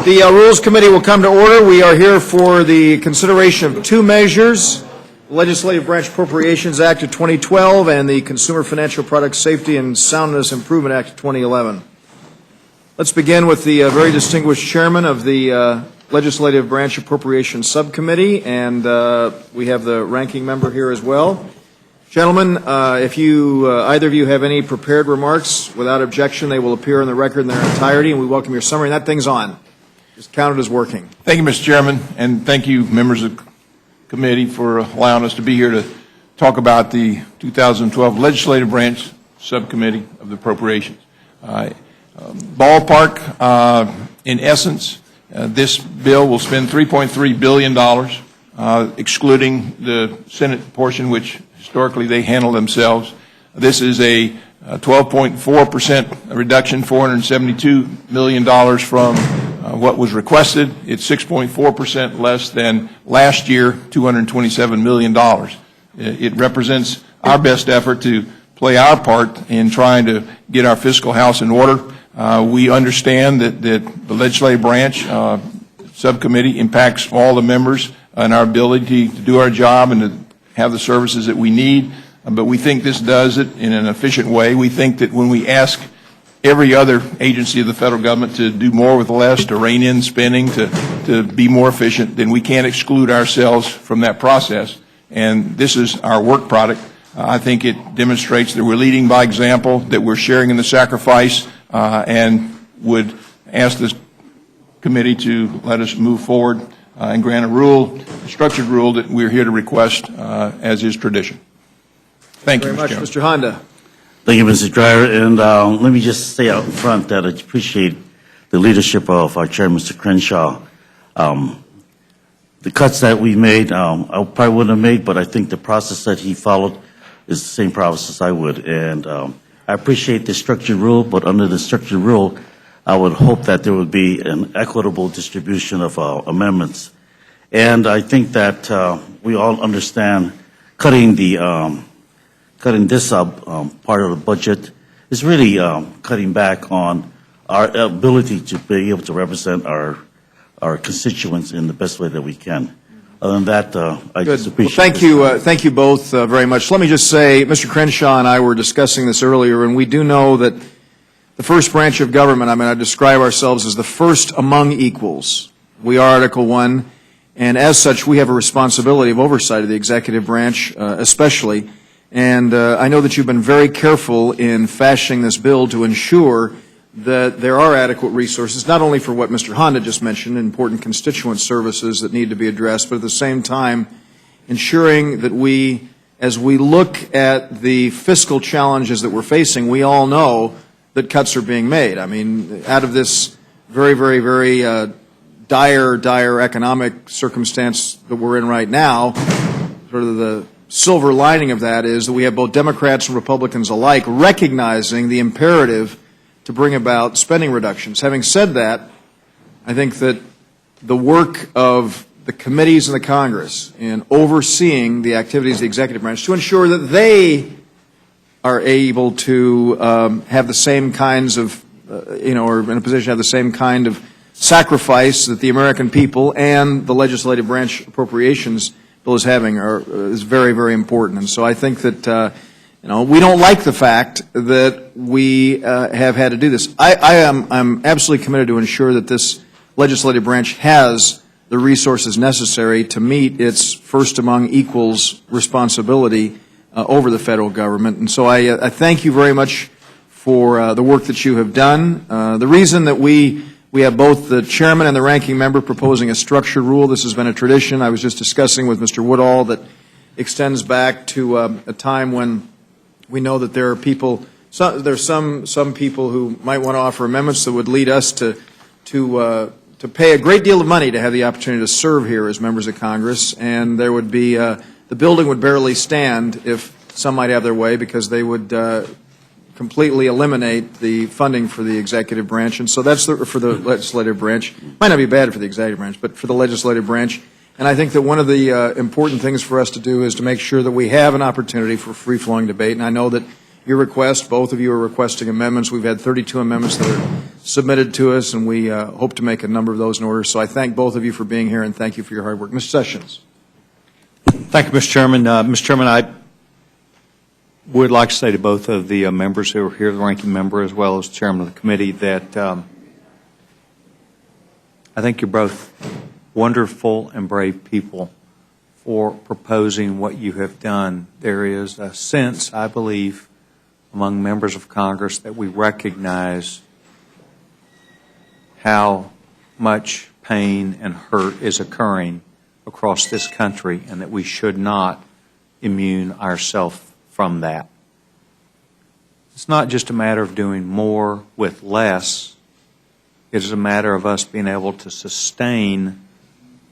The Rules Committee will come to order. We are here for the consideration of two measures, the Legislative Branch Appropriations Act of 2012 and the Consumer Financial Products Safety and Soundness Improvement Act of 2011. Let's begin with the very distinguished chairman of the Legislative Branch Appropriations Subcommittee, and we have the ranking member here as well. Gentlemen, if you either of you have any prepared remarks, without objection, they will appear in the record in their entirety, and we welcome your summary. And that thing's on. Just count it as working. Thank you, Mr. Chairman, and thank you, members of the committee, for allowing us to be here to talk about the 2012 Legislative Branch Subcommittee of the Appropriations. Ballpark, in essence, this bill will spend $3.3 billion, excluding the Senate portion, which historically they handle themselves. This is a 12.4% reduction, $472 million from what was requested. It's 6.4% less than last year, $227 million. It represents our best effort to play our part in trying to get our fiscal house in order. We understand that the legislative branch subcommittee impacts all the members and our ability to do our job and to have the services that we need, but we think this does it in an efficient way. We think that when we ask every other agency of the federal government to do more with less, to rein in spending, to be more efficient, then we can't exclude ourselves from that process. And this is our work product. I think it demonstrates that we're leading by example, that we're sharing in the sacrifice, and would ask this committee to let us move forward and grant a structured rule that we're here to request, as is tradition. Thank you, Mr. Chairman. Mr. Honda. Thank you, Mr. Dreyer. And let me just say out front that I appreciate the leadership of our chair, Mr. Crenshaw. The cuts that we made, I probably wouldn't have made, but I think the process that he followed is the same process I would. And I appreciate the structured rule, but under the structured rule, I would hope that there would be an equitable distribution of amendments. And I think that we all understand cutting this part of the budget is really cutting back on our ability to be able to represent our constituents in the best way that we can. Other than that, I just appreciate thank you both very much. Let me just say, Mr. Crenshaw and I were discussing this earlier, and we do know that the first branch of government, I describe ourselves as the first among equals. We are Article 1, and as such, we have a responsibility of oversight of the executive branch, especially. And I know that you've been very careful in fashioning this bill to ensure that there are adequate resources, not only for what Mr. Honda just mentioned, important constituent services that need to be addressed, but at the same time ensuring that we, as we look at the fiscal challenges that we're facing, we all know that cuts are being made. Out of this very, very, very dire economic circumstance that we're in right now, sort of the silver lining of that is that we have both Democrats and Republicans alike recognizing the imperative to bring about spending reductions. Having said that, I think that the work of the committees in the Congress in overseeing the activities of the executive branch to ensure that they are able to have the same kinds of, or in a position to have the same kind of sacrifice that the American people and the legislative branch appropriations bill is having is very, very important. And so I think that we don't like the fact that we have had to do this. I'm absolutely committed to ensure that this legislative branch has the resources necessary to meet its first among equals responsibility over the federal government. And so I thank you very much for the work that you have done. The reason that we have both the chairman and the ranking member proposing a structured rule. This has been a tradition. I was just discussing with Mr. Woodall that extends back to a time when we know that there are people, there's some people who might want to offer amendments that would lead us to pay a great deal of money to have the opportunity to serve here as members of Congress, and there would be the building would barely stand if some might have their way, because they would completely eliminate the funding for the executive branch. And so that's for the legislative branch. Might not be bad for the executive branch, but for the legislative branch. And I think that one of the important things for us to do is to make sure that we have an opportunity for free-flowing debate. And I know that your request. Both of you are requesting amendments. We've had 32 amendments that are submitted to us, and we hope to make a number of those in order. So I thank both of you for being here, and thank you for your hard work. Mr. Sessions. Thank you, Mr. Chairman. Mr. Chairman, I would like to say to both of the members who are here, the ranking member as well as the chairman of the committee, that I think you're both wonderful and brave people for proposing what you have done. There is a sense, I believe, among members of Congress that we recognize how much pain and hurt is occurring across this country and that we should not immune ourselves from that. It's not just a matter of doing more with less. It is a matter of us being able to sustain,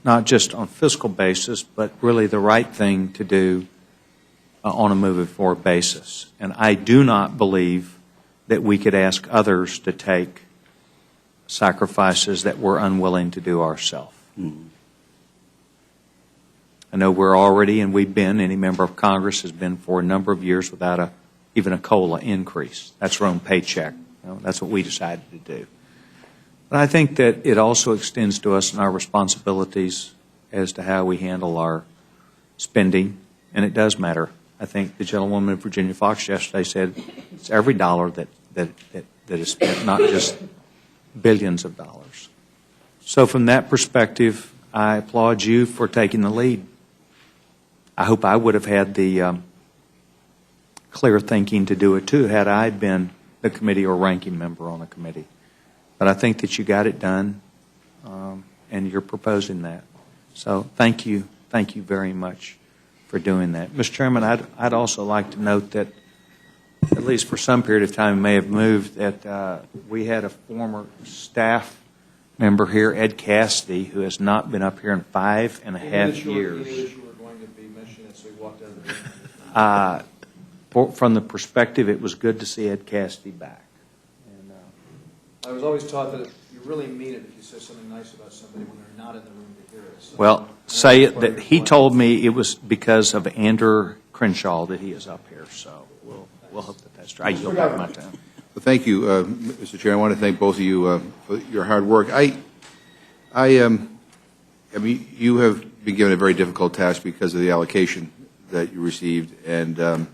not just on a fiscal basis, but really the right thing to do on a moving forward basis. And I do not believe that we could ask others to take sacrifices that we're unwilling to do ourselves. I know we're already, and we've been, any member of Congress has been for a number of years without even a COLA increase. That's our own paycheck. That's what we decided to do. But I think that it also extends to us in our responsibilities as to how we handle our spending, and it does matter. I think the gentlewoman of Virginia Fox yesterday said it's every dollar that is spent, not just billions of dollars. So from that perspective, I applaud you for taking the lead. I hope I would have had the clear thinking to do it too had I been the committee or ranking member on a committee. But I think that you got it done, and you're proposing that. So thank you very much for doing that. Mr. Chairman, I'd also like to note that, at least for some period of time, it may have moved, that we had a former staff member here, Ed Cassidy, who has not been up here in 5.5 years. From the perspective, it was good to see Ed Cassidy back. And, I was always taught that you really mean it if you say something nice about somebody when they're not in the room to hear it. So well, say it that he told me it was because of Andrew Crenshaw that he is up here. So we'll hope that that's true. I yield back my time. Well, thank you, Mr. Chair. I want to thank both of you for your hard work. I mean, you have been given a very difficult task because of the allocation that you received, and I'm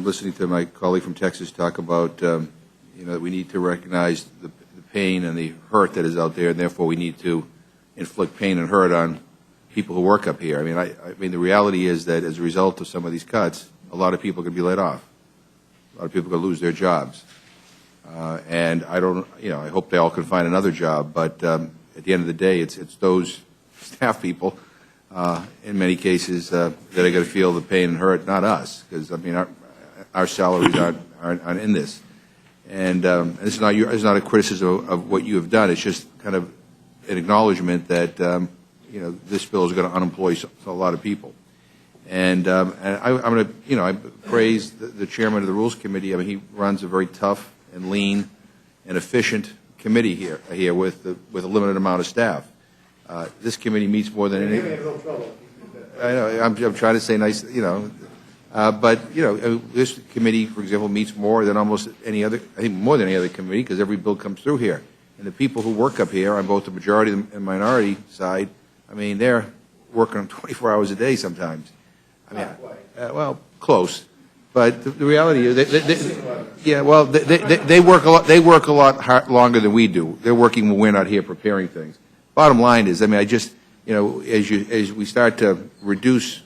listening to my colleague from Texas talk about that we need to recognize the pain and the hurt that is out there, and therefore we need to inflict pain and hurt on people who work up here. I mean, the reality is that as a result of some of these cuts, a lot of people could be laid off. A lot of people could lose their jobs, and I hope they all can find another job. But at the end of the day, it's those staff people, in many cases, that are going to feel the pain and hurt, not us, because I mean our salaries aren't in this. And it's not a criticism of what you have done. It's just kind of an acknowledgement that this bill is going to unemploy a lot of people. And I'm going to I praise the chairman of the Rules Committee. I mean, he runs a very tough and lean and efficient committee here with a limited amount of staff. This committee meets more than any. I know. I'm trying to say nice, but this committee, for example, meets more than almost any other. I think more than any other committee because every bill comes through here. And the people who work up here on both the majority and minority side, I mean, they're working 24 hours a day sometimes. I mean, well, close. But the reality is, they work a lot. They work a lot longer than we do. They're working when we're not here preparing things. Bottom line is, I mean, I just, as we start to reduce,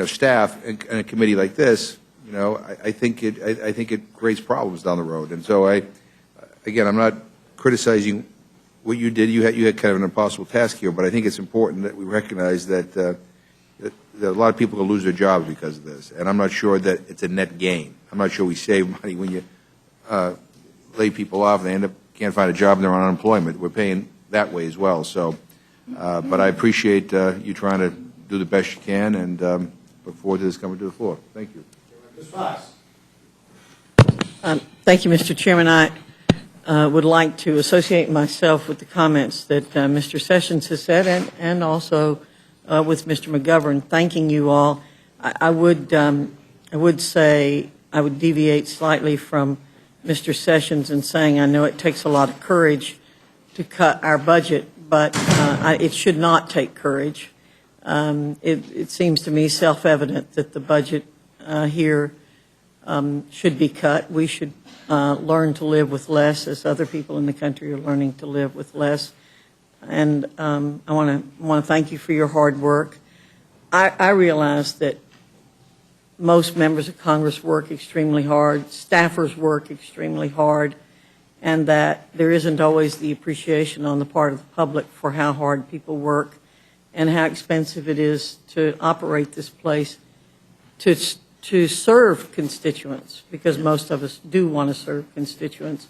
staff in a committee like this, I think it creates problems down the road. And so again, I'm not criticizing what you did. You had kind of an impossible task here, but I think it's important that we recognize that a lot of people will lose their jobs because of this, and I'm not sure that it's a net gain. I'm not sure we save money when you lay people off and they can't find a job and they're on unemployment. We're paying that way as well. So, but I appreciate you trying to do the best you can, and look forward to this coming to the floor. Thank you. Ms. Fox. Thank you, Mr. Chairman. I would like to associate myself with the comments that Mr. Sessions has said, and also with Mr. McGovern, thanking you all. I would say, I would deviate slightly from Mr. Sessions in saying I know it takes a lot of courage to cut our budget, but it should not take courage. It seems to me self-evident that the budget here should be cut. We should learn to live with less, as other people in the country are learning to live with less. And I want to thank you for your hard work. I realize that most members of Congress work extremely hard, staffers work extremely hard, and that there isn't always the appreciation on the part of the public for how hard people work and how expensive it is to operate this place to serve constituents, because most of us do want to serve constituents.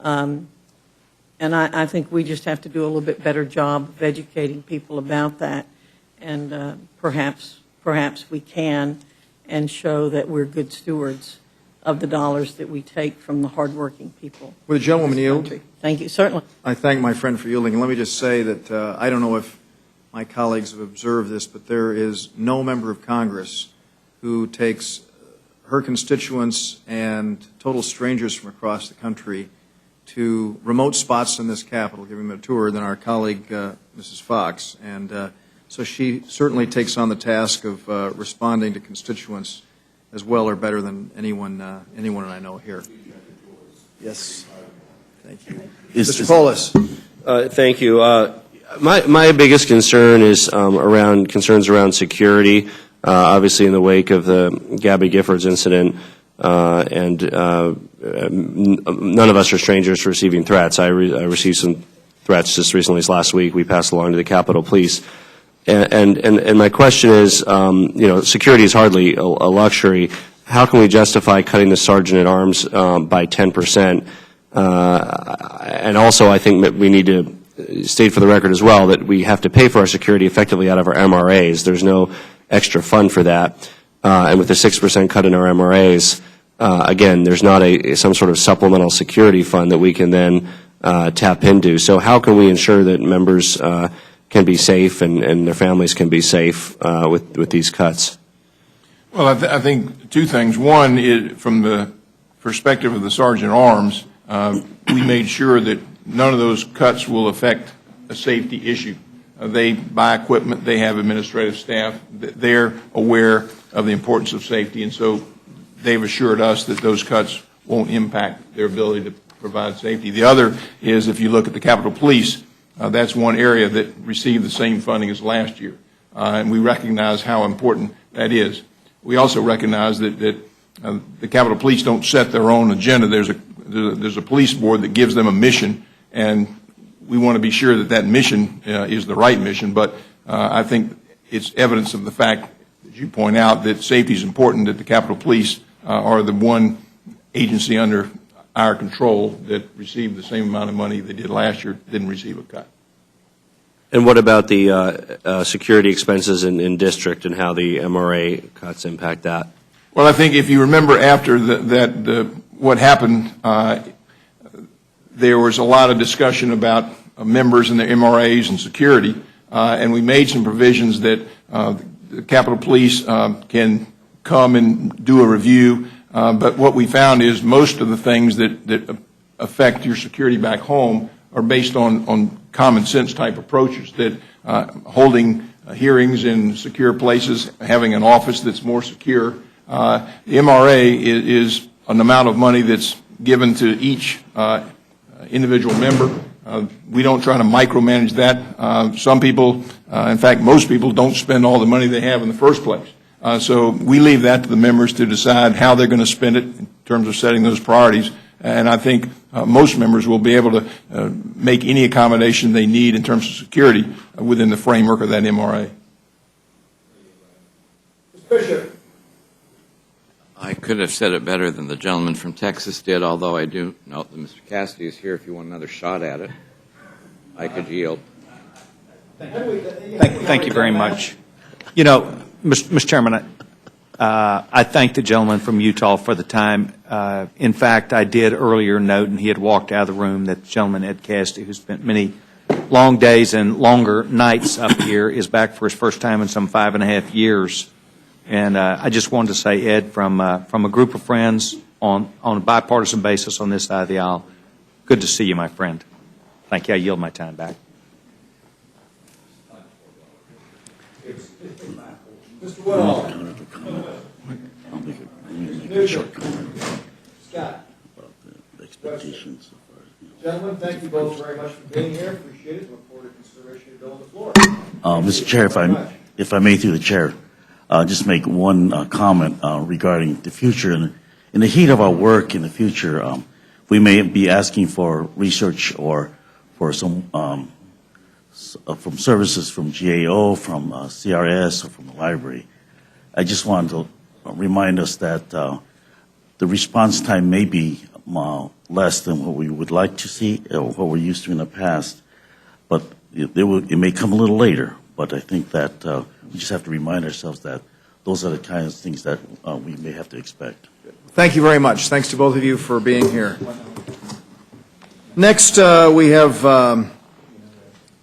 And I think we just have to do a little bit better job of educating people about that, and perhaps we can, and show that we're good stewards of the dollars that we take from the hardworking people. Would the gentlewoman yield? Country. Thank you, certainly. I thank my friend for yielding. And let me just say that I don't know if my colleagues have observed this, but there is no member of Congress who takes her constituents and total strangers from across the country to remote spots in this Capitol, giving them a tour, than our colleague, Mrs. Fox. And so she certainly takes on the task of responding to constituents as well or better than anyone I know here. Yes. Thank you. Mr. Polis. Thank you. My biggest concern is concerns around security. Obviously, in the wake of the Gabby Giffords incident, and none of us are strangers to receiving threats. I received some threats just recently, as last week. We passed along to the Capitol Police. And my question is, security is hardly a luxury. How can we justify cutting the sergeant-at-arms by 10%? And also, I think that we need to state for the record as well that we have to pay for our security effectively out of our MRAs. There's no extra fund for that. And with a 6% cut in our MRAs, again, there's not some sort of supplemental security fund that we can then tap into. So how can we ensure that members can be safe and their families can be safe with these cuts? Well, I think two things. One is, from the perspective of the Sergeant at Arms, we made sure that none of those cuts will affect a safety issue. They buy equipment, they have administrative staff, they're aware of the importance of safety, and so they've assured us that those cuts won't impact their ability to provide safety. The other is, if you look at the Capitol Police, that's one area that received the same funding as last year, and we recognize how important that is. We also recognize that the Capitol Police don't set their own agenda. There's a police board that gives them a mission, and we want to be sure that that mission is the right mission. But I think it's evidence of the fact, as you point out, that safety is important, that the Capitol Police are the one agency under our control that received the same amount of money they did last year, didn't receive a cut. And what about the security expenses in district and how the MRA cuts impact that? Well, I think if you remember after what happened, there was a lot of discussion about members and their MRAs and security, and we made some provisions that the Capitol Police can come and do a review, but what we found is most of the things that affect your security back home are based on common sense type approaches, that holding hearings in secure places, having an office that's more secure. The MRA is an amount of money that's given to each individual member. We don't try to micromanage that. Some people, in fact, most people don't spend all the money they have in the first place. So we leave that to the members to decide how they're going to spend it in terms of setting those priorities. And I think most members will be able to make any accommodation they need in terms of security within the framework of that MRA. Mr. Bishop. I could have said it better than the gentleman from Texas did, although I do note that Mr. Cassidy is here if you want another shot at it. I could yield. Thank you very much. You know, Mr. Chairman, I thank the gentleman from Utah for the time. In fact, I did earlier note, and he had walked out of the room, that the gentleman, Ed Cassidy, who spent many long days and longer nights up here, is back for his first time in some 5.5 years. And I just wanted to say, Ed, from a group of friends on a bipartisan basis on this side of the aisle, good to see you, my friend. Thank you. I yield my time back. Mr. Woodall. I'll make a short comment Scott. about the expectations. Gentlemen, thank you both very much for being here. Appreciate it. Look forward to consideration of the bill on the floor. Mr. Chair, if I may, through the chair, just make one comment regarding the future. In the heat of our work in the future, we may be asking for research or for some from services from GAO, from CRS, or from the library. I just wanted to remind us that the response time may be less than what we would like to see or what we're used to in the past, but it may come a little later. But I think that we just have to remind ourselves that those are the kinds of things that we may have to expect. Thank you very much. Thanks to both of you for being here. Next, we have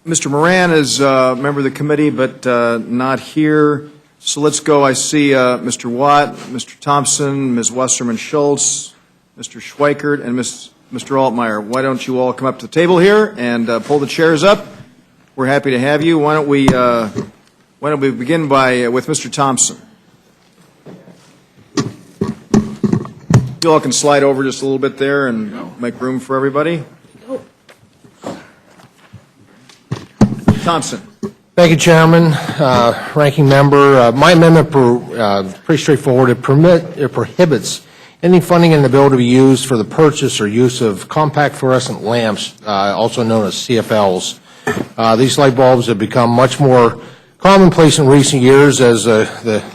Mr. Moran is a member of the committee, but not here. So let's go. I see Mr. Watt, Mr. Thompson, Ms. Wasserman-Schultz, Mr. Schweikert, and Mr. Altmaier. Why don't you all come up to the table here and pull the chairs up? We're happy to have you. Why don't we begin with Mr. Thompson? You all can slide over just a little bit there and make room for everybody. Thompson. Thank you, Chairman, Ranking Member. My amendment pretty straightforward. It prohibits any funding in the bill to be used for the purchase or use of compact fluorescent lamps, also known as CFLs. These light bulbs have become much more commonplace in recent years as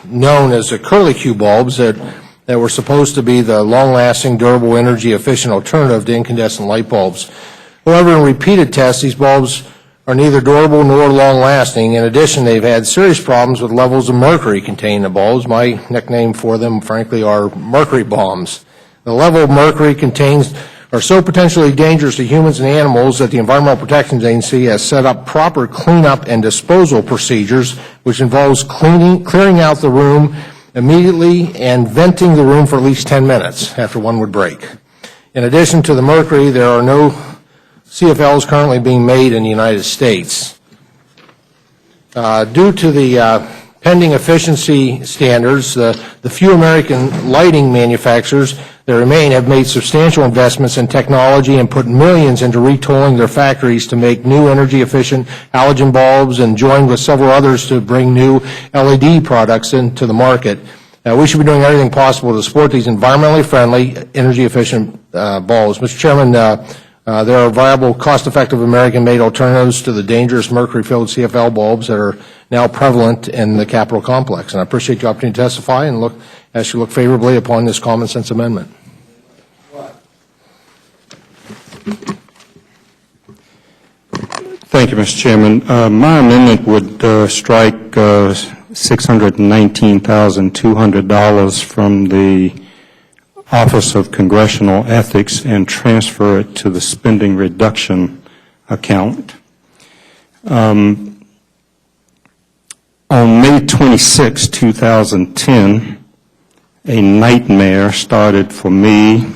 known as the curlicue bulbs that were supposed to be the long-lasting, durable, energy-efficient alternative to incandescent light bulbs. However, in repeated tests, these bulbs are neither durable nor long-lasting. In addition, they've had serious problems with levels of mercury contained in the bulbs. My nickname for them, frankly, are mercury bombs. The level of mercury contained are so potentially dangerous to humans and animals that the Environmental Protection Agency has set up proper cleanup and disposal procedures, which involves clearing out the room immediately and venting the room for at least 10 minutes after one would break. In addition to the mercury, there are no CFLs currently being made in the United States. Due to the pending efficiency standards, the few American lighting manufacturers that remain have made substantial investments in technology and put millions into retooling their factories to make new energy-efficient halogen bulbs and joined with several others to bring new LED products into the market. We should be doing everything possible to support these environmentally friendly, energy-efficient bulbs. Mr. Chairman, there are viable, cost-effective American-made alternatives to the dangerous mercury-filled CFL bulbs that are now prevalent in the Capitol complex. And I appreciate the opportunity to testify and ask you to look favorably upon this common-sense amendment. Thank you, Mr. Chairman. My amendment would strike $619,200 from the Office of Congressional Ethics and transfer it to the spending reduction account. On May 26, 2010, a nightmare started for me,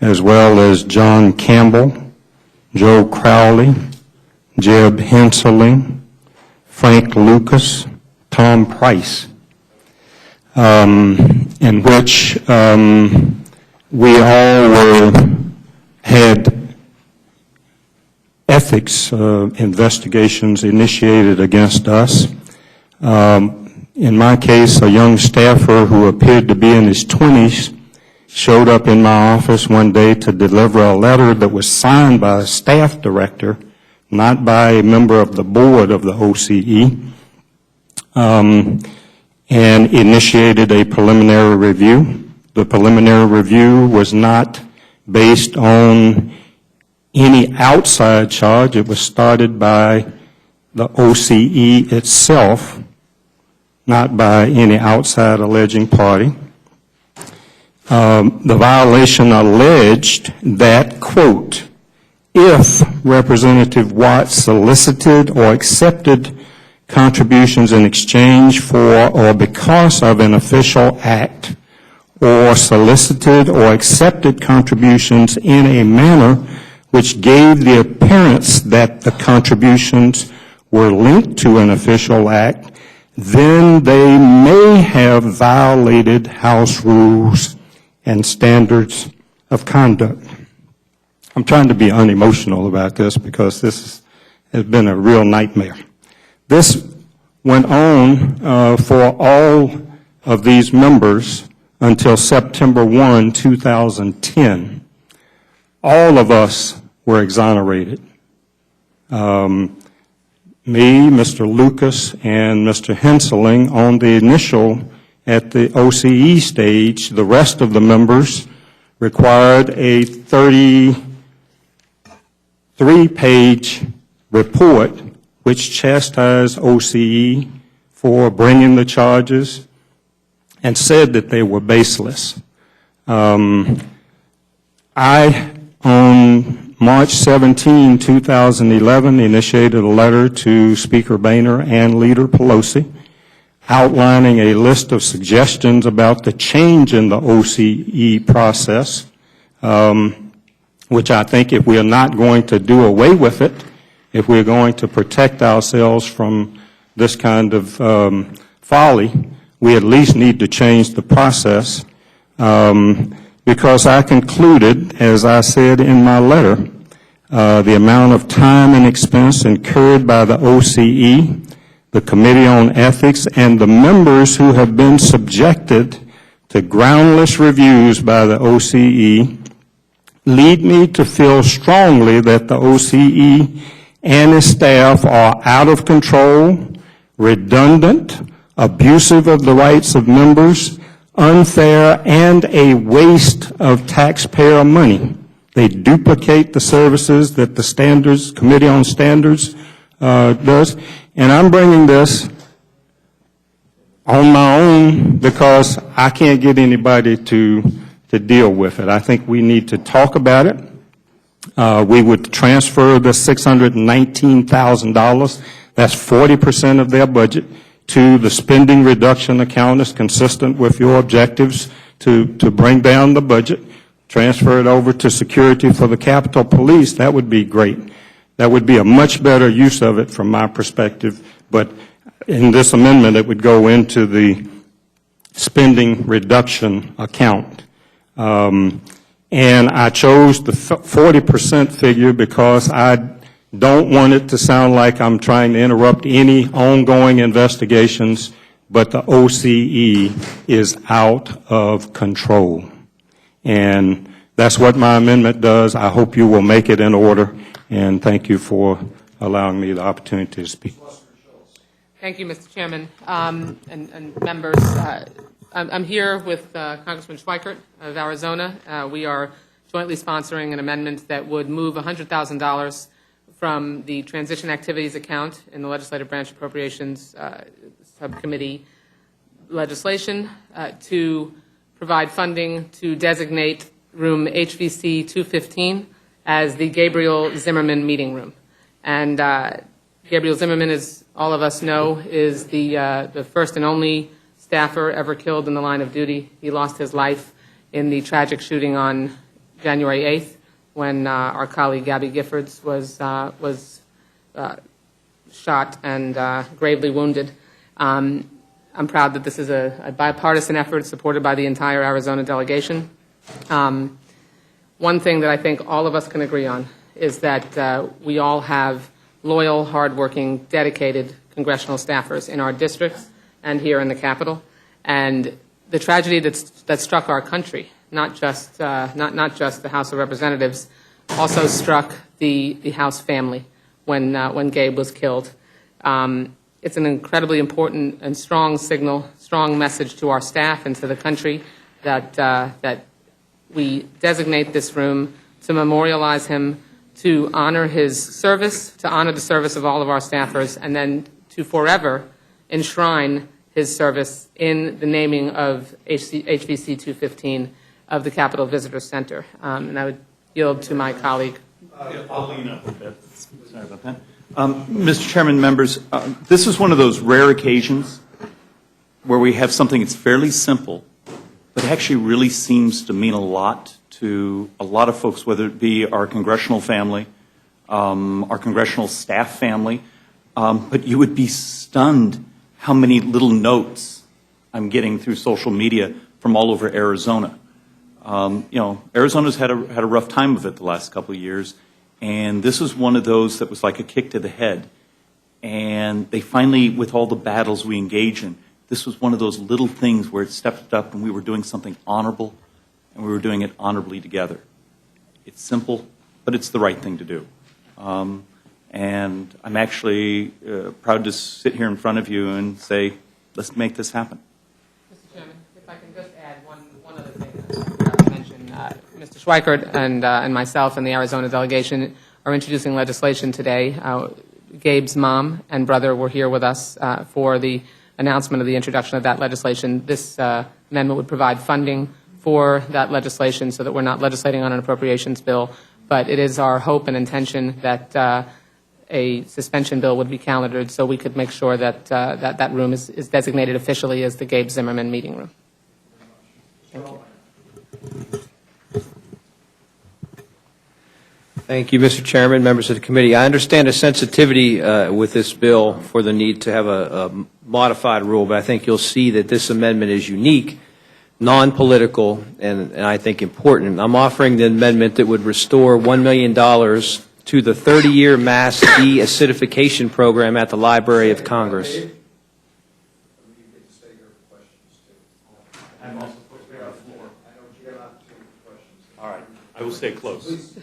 as well as John Campbell, Joe Crowley, Jeb Henseling, Frank Lucas, Tom Price, in which we all had ethics investigations initiated against us. In my case, a young staffer who appeared to be in his 20s showed up in my office one day to deliver a letter that was signed by a staff director, not by a member of the board of the OCE, and initiated a preliminary review. The preliminary review was not based on any outside charge. It was started by the OCE itself, not by any outside alleging party. The violation alleged that, quote, if Representative Watts solicited or accepted contributions in exchange for or because of an official act, or solicited or accepted contributions in a manner which gave the appearance that the contributions were linked to an official act, then they may have violated House rules and standards of conduct. I'm trying to be unemotional about this because this has been a real nightmare. This went on for all of these members until September 1, 2010. All of us were exonerated. Me, Mr. Lucas, and Mr. Henseling on the initial at the OCE stage. The rest of the members required a 33-page report which chastised OCE for bringing the charges and said that they were baseless. I, on March 17, 2011, initiated a letter to Speaker Boehner and Leader Pelosi outlining a list of suggestions about the change in the OCE process, which I think if we are not going to do away with it, if we're going to protect ourselves from this kind of folly, we at least need to change the process, because I concluded, as I said in my letter, the amount of time and expense incurred by the OCE, the Committee on Ethics, and the members who have been subjected to groundless reviews by the OCE lead me to feel strongly that the OCE and its staff are out of control, redundant, abusive of the rights of members, unfair, and a waste of taxpayer money. They duplicate the services that the Standards Committee on Standards does. And I'm bringing this on my own because I can't get anybody to deal with it. I think we need to talk about it. We would transfer the $619,000, that's 40% of their budget, to the spending reduction account is consistent with your objectives to bring down the budget, transfer it over to security for the Capitol Police. That would be great. That would be a much better use of it from my perspective, but in this amendment it would go into the spending reduction account. And I chose the 40% figure because I don't want it to sound like I'm trying to interrupt any ongoing investigations, but the OCE is out of control. And that's what my amendment does. I hope you will make it in order, and thank you for allowing me the opportunity to speak. Thank you, Mr. Chairman, and members. I'm here with Congressman Schweikert of Arizona. We are jointly sponsoring an amendment that would move $100,000 from the transition activities account in the Legislative Branch Appropriations Subcommittee legislation to provide funding to designate room HVC 215 as the Gabriel Zimmerman meeting room. And Gabriel Zimmerman, as all of us know, is the first and only staffer ever killed in the line of duty. He lost his life in the tragic shooting on January 8th when our colleague Gabby Giffords was shot and gravely wounded. I'm proud that this is a bipartisan effort supported by the entire Arizona delegation. One thing that I think all of us can agree on is that we all have loyal, hardworking, dedicated congressional staffers in our districts and here in the Capitol. And the tragedy that struck our country, not just the House of Representatives, also struck the House family when Gabe was killed. It's an incredibly important and strong signal, strong message to our staff and to the country that we designate this room to memorialize him, to honor his service, to honor the service of all of our staffers, and then to forever enshrine his service in the naming of HVC 215 of the Capitol Visitor Center. And I would yield to my colleague. I'll lean up a bit. Sorry about that. Mr. Chairman, members, this is one of those rare occasions where we have something that's fairly simple, but actually really seems to mean a lot to a lot of folks, whether it be our congressional family, our congressional staff family, but you would be stunned how many little notes I'm getting through social media from all over Arizona. Arizona's had a rough time of it the last couple of years, and this is one of those that was like a kick to the head. And they finally, with all the battles we engage in, this was one of those little things where it stepped up and we were doing something honorable, and we were doing it honorably together. It's simple, but it's the right thing to do. And I'm actually proud to sit here in front of you and say, let's make this happen. Mr. Chairman, if I can just add one other thing that I forgot to mention. Mr. Schweikert and myself and the Arizona delegation are introducing legislation today. Gabe's mom and brother were here with us for the announcement of the introduction of that legislation. This amendment would provide funding for that legislation so that we're not legislating on an appropriations bill, but it is our hope and intention that a suspension bill would be calendared so we could make sure that that room is designated officially as the Gabe Zimmerman meeting room. Thank you. Thank you, Mr. Chairman, members of the committee. I understand a sensitivity with this bill for the need to have a modified rule, but I think you'll see that this amendment is unique, non-political, and I think important. I'm offering the amendment that would restore $1 million to the 30-year mass de-acidification program at the Library of Congress. I'm also supposed to be on the floor. All right, I will stay close.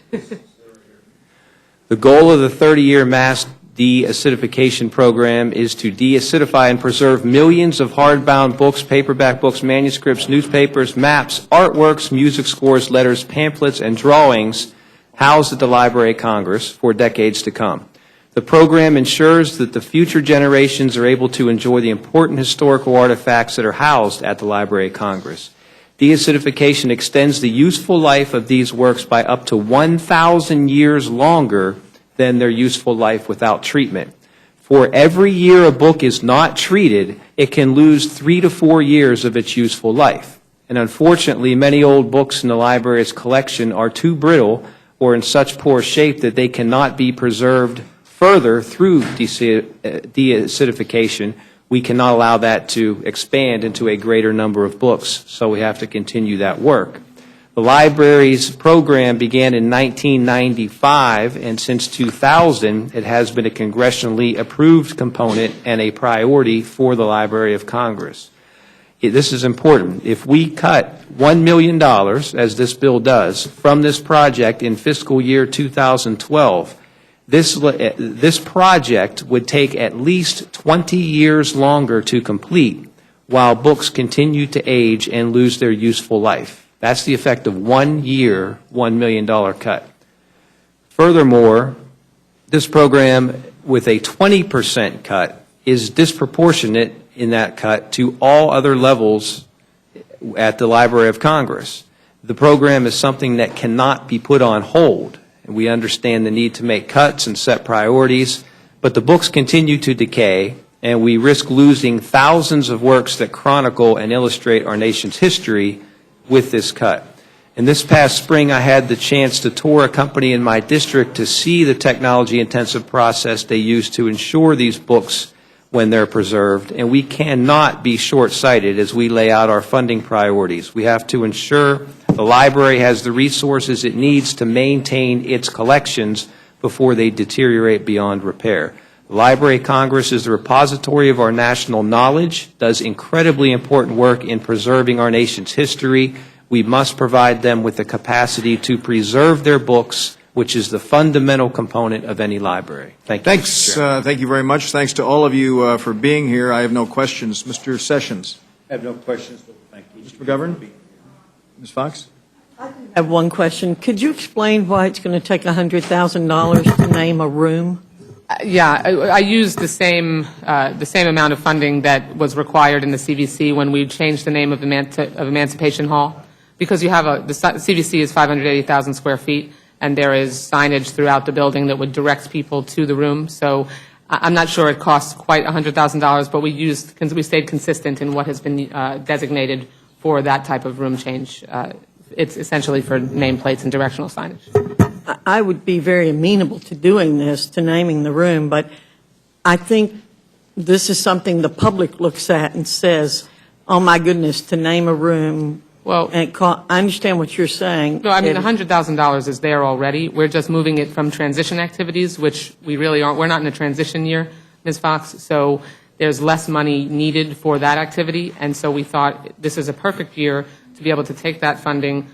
The goal of the 30-year mass de-acidification program is to de-acidify and preserve millions of hardbound books, paperback books, manuscripts, newspapers, maps, artworks, music scores, letters, pamphlets, and drawings housed at the Library of Congress for decades to come. The program ensures that the future generations are able to enjoy the important historical artifacts that are housed at the Library of Congress. De-acidification extends the useful life of these works by up to 1,000 years longer than their useful life without treatment. For every year a book is not treated, it can lose 3 to 4 years of its useful life. And unfortunately, many old books in the library's collection are too brittle or in such poor shape that they cannot be preserved further through de-acidification. We cannot allow that to expand into a greater number of books, so we have to continue that work. The library's program began in 1995, and since 2000, it has been a congressionally approved component and a priority for the Library of Congress. This is important. If we cut $1 million, as this bill does, from this project in fiscal year 2012, this project would take at least 20 years longer to complete while books continue to age and lose their useful life. That's the effect of 1 year, $1 million cut. Furthermore, this program with a 20% cut is disproportionate in that cut to all other levels at the Library of Congress. The program is something that cannot be put on hold. We understand the need to make cuts and set priorities, but the books continue to decay, and we risk losing thousands of works that chronicle and illustrate our nation's history with this cut. And this past spring, I had the chance to tour a company in my district to see the technology-intensive process they use to ensure these books when they're preserved, and we cannot be short-sighted as we lay out our funding priorities. We have to ensure the library has the resources it needs to maintain its collections before they deteriorate beyond repair. The Library of Congress is the repository of our national knowledge, does incredibly important work in preserving our nation's history. We must provide them with the capacity to preserve their books, which is the fundamental component of any library. Thank you. Thanks. Thank you very much. Thanks to all of you for being here. I have no questions. Mr. Sessions. I have no questions, but thank you. Mr. McGovern? Ms. Fox? I have one question. Could you explain why it's going to take $100,000 to name a room? Yeah, I used the same amount of funding that was required in the CVC when we changed the name of Emancipation Hall, because you have the CVC is 580,000 square feet, and there is signage throughout the building that would direct people to the room. So I'm not sure it costs quite $100,000, but we stayed consistent in what has been designated for that type of room change. It's essentially for nameplates and directional signage. I would be very amenable to doing this, to naming the room, but I think this is something the public looks at and says, oh my goodness, to name a room. Well, I understand what you're saying. No, I mean, $100,000 is there already. We're just moving it from transition activities, which we really aren't. We're not in a transition year, Ms. Fox, so there's less money needed for that activity, and so we thought this is a perfect year to be able to take that funding.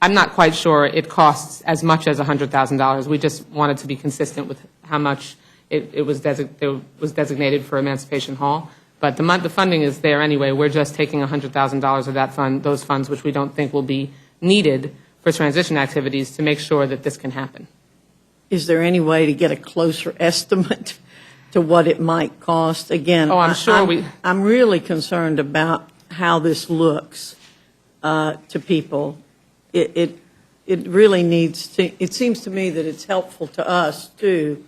I'm not quite sure it costs as much as $100,000. We just wanted to be consistent with how much it was designated for Emancipation Hall. But the funding is there anyway. We're just taking $100,000 of that fund, those funds which we don't think will be needed for transition activities, to make sure that this can happen. Is there any way to get a closer estimate to what it might cost? Again, I'm sure I'm really concerned about how this looks to people. It really needs to. It seems to me that it's helpful to us too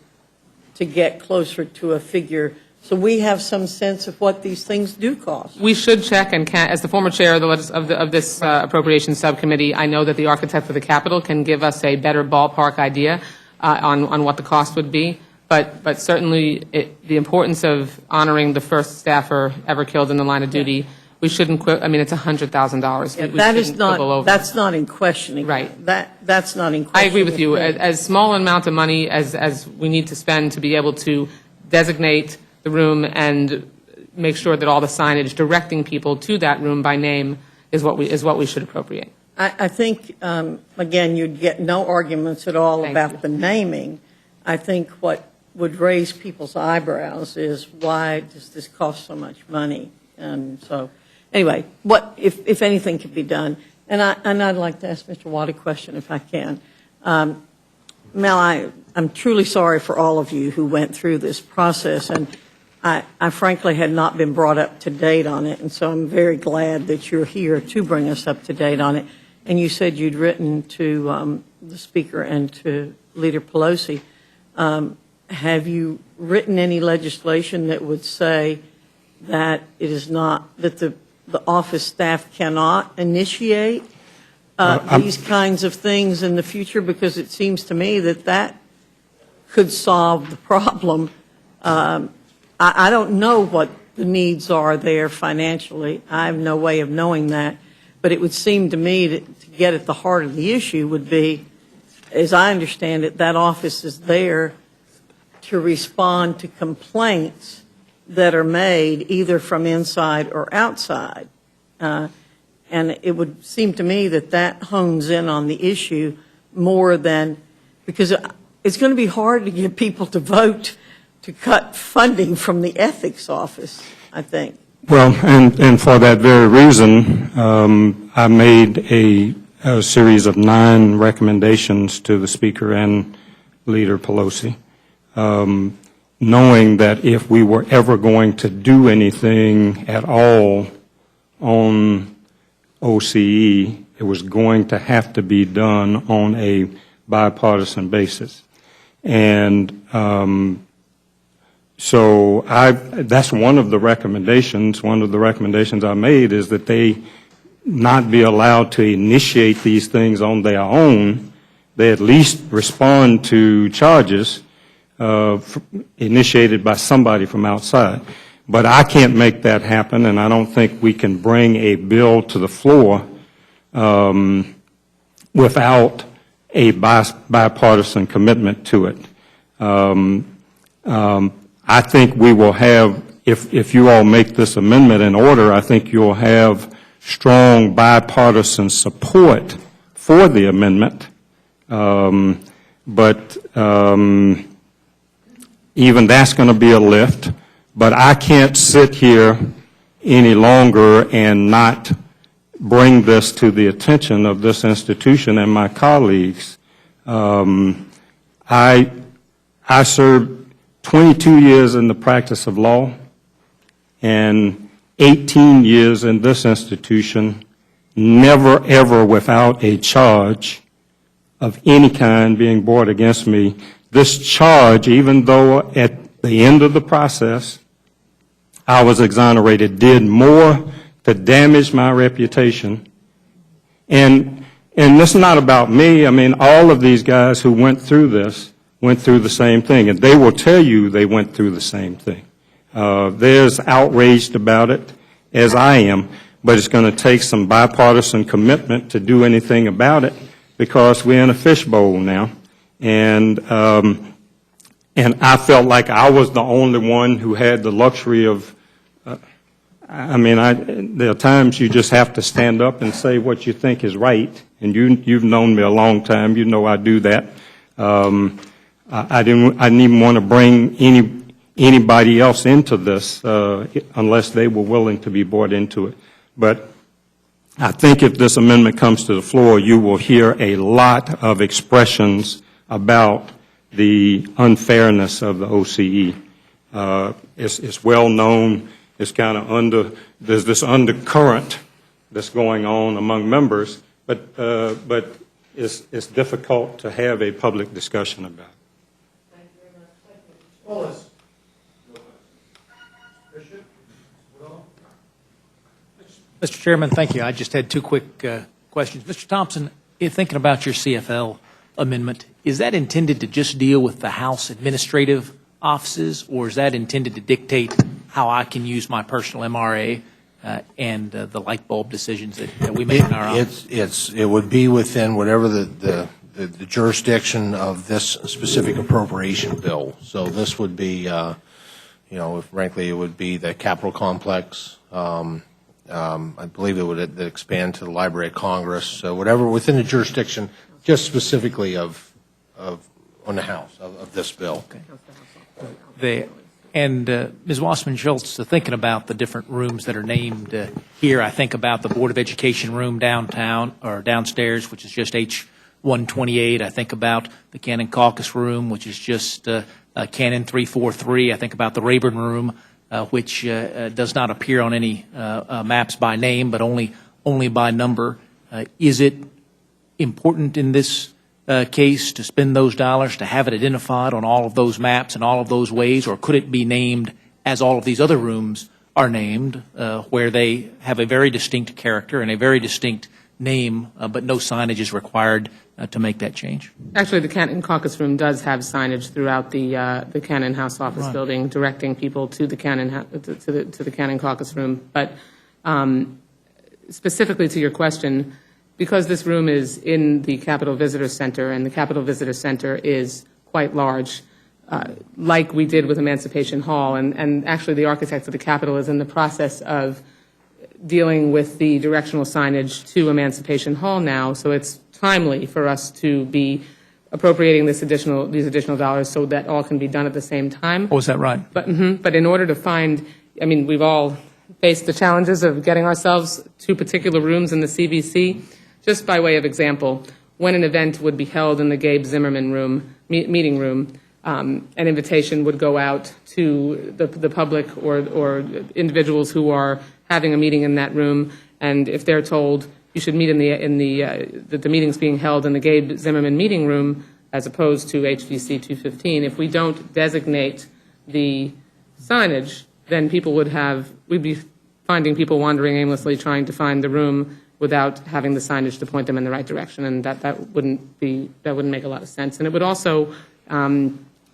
to get closer to a figure, so we have some sense of what these things do cost. We should check, and as the former chair of this appropriations subcommittee, I know that the architect of the Capitol can give us a better ballpark idea on what the cost would be. But certainly the importance of honoring the first staffer ever killed in the line of duty, we shouldn't quit. I mean, it's $100,000. Yeah, that's not in questioning. Right. That's not in I questioning. agree with you. As small an amount of money as we need to spend to be able to designate the room and make sure that all the signage directing people to that room by name is what we should appropriate. I think, again, you'd get no arguments at all about the naming. I think what would raise people's eyebrows is, why does this cost so much money? And so, anyway, what if anything could be done? And I'd like to ask Mr. Watt a question, if I can. Mel, I'm truly sorry for all of you who went through this process, and I frankly had not been brought up to date on it, and so I'm very glad that you're here to bring us up to date on it. And you said you'd written to the Speaker and to Leader Pelosi. Have you written any legislation that would say that it is not, that the office staff cannot initiate these kinds of things in the future? Because it seems to me that could solve the problem. I don't know what the needs are there financially. I have no way of knowing that. But it would seem to me that to get at the heart of the issue would be, as I understand it, that office is there to respond to complaints that are made either from inside or outside. And it would seem to me that hones in on the issue more than, because it's going to be hard to get people to vote to cut funding from the ethics office, I think. Well, and for that very reason, I made a series of 9 recommendations to the Speaker and Leader Pelosi, knowing that if we were ever going to do anything at all on OCE, it was going to have to be done on a bipartisan basis. And so that's one of the recommendations. One of the recommendations I made is that they not be allowed to initiate these things on their own. They at least respond to charges initiated by somebody from outside. But I can't make that happen, and I don't think we can bring a bill to the floor without a bipartisan commitment to it. I think we will have, if you all make this amendment in order, I think you'll have strong bipartisan support for the amendment. But even that's going to be a lift. But I can't sit here any longer and not bring this to the attention of this institution and my colleagues. I served 22 years in the practice of law and 18 years in this institution, never ever without a charge of any kind being brought against me. This charge, even though at the end of the process I was exonerated, did more to damage my reputation. And this is not about me. I mean, all of these guys who went through this went through the same thing, and they will tell you they went through the same thing. They're as outraged about it as I am, but it's going to take some bipartisan commitment to do anything about it, because we're in a fishbowl now. And I felt like I was the only one who had the luxury of, there are times you just have to stand up and say what you think is right, and you've known me a long time. You know I do that. I didn't even want to bring anybody else into this unless they were willing to be brought into it. But I think if this amendment comes to the floor, you will hear a lot of expressions about the unfairness of the OCE. It's well known. It's kind of there's this undercurrent that's going on among members, but it's difficult to have a public discussion about it. Thank you very much. Thank you. Mr. Chairman, thank you. I just had two quick questions. Mr. Thompson, in thinking about your CFL amendment, is that intended to just deal with the House administrative offices, or is that intended to dictate how I can use my personal MRA and the light bulb decisions that we make in our office? It would be within whatever the jurisdiction of this specific appropriation bill. So this would be, frankly, it would be the Capitol Complex. I believe it would expand to the Library of Congress. So whatever within the jurisdiction, just specifically of on the House of this bill. Okay. Ms. Wassman-Schultz, thinking about the different rooms that are named here, I think about the Board of Education room downtown or downstairs, which is just H128. I think about the Cannon Caucus room, which is just Cannon 343. I think about the Rayburn room, which does not appear on any maps by name, but only by number. Is it important in this case to spend those dollars to have it identified on all of those maps and all of those ways, or could it be named as all of these other rooms are named, where they have a very distinct character and a very distinct name, but no signage is required to make that change? Actually, the Canton Caucus Room does have signage throughout the Cannon House Office Right. building, directing people to the Cannon to the Cannon Caucus Room. But specifically to your question, because this room is in the Capitol Visitor Center, and the Capitol Visitor Center is quite large, like we did with Emancipation Hall, and actually the architect of the Capitol is in the process of dealing with the directional signage to Emancipation Hall now, so it's timely for us to be appropriating these additional dollars so that all can be done at the same time. Oh, is that right? But in order to find, we've all faced the challenges of getting ourselves to particular rooms in the CVC. Just by way of example, when an event would be held in the Gabe Zimmerman room, meeting room, an invitation would go out to the public or individuals who are having a meeting in that room, and if they're told you should meet that the meeting's being held in the Gabe Zimmerman meeting room as opposed to HVC 215, if we don't designate the signage, then we'd be finding people wandering aimlessly trying to find the room without having the signage to point them in the right direction, and that wouldn't make a lot of sense. And it would also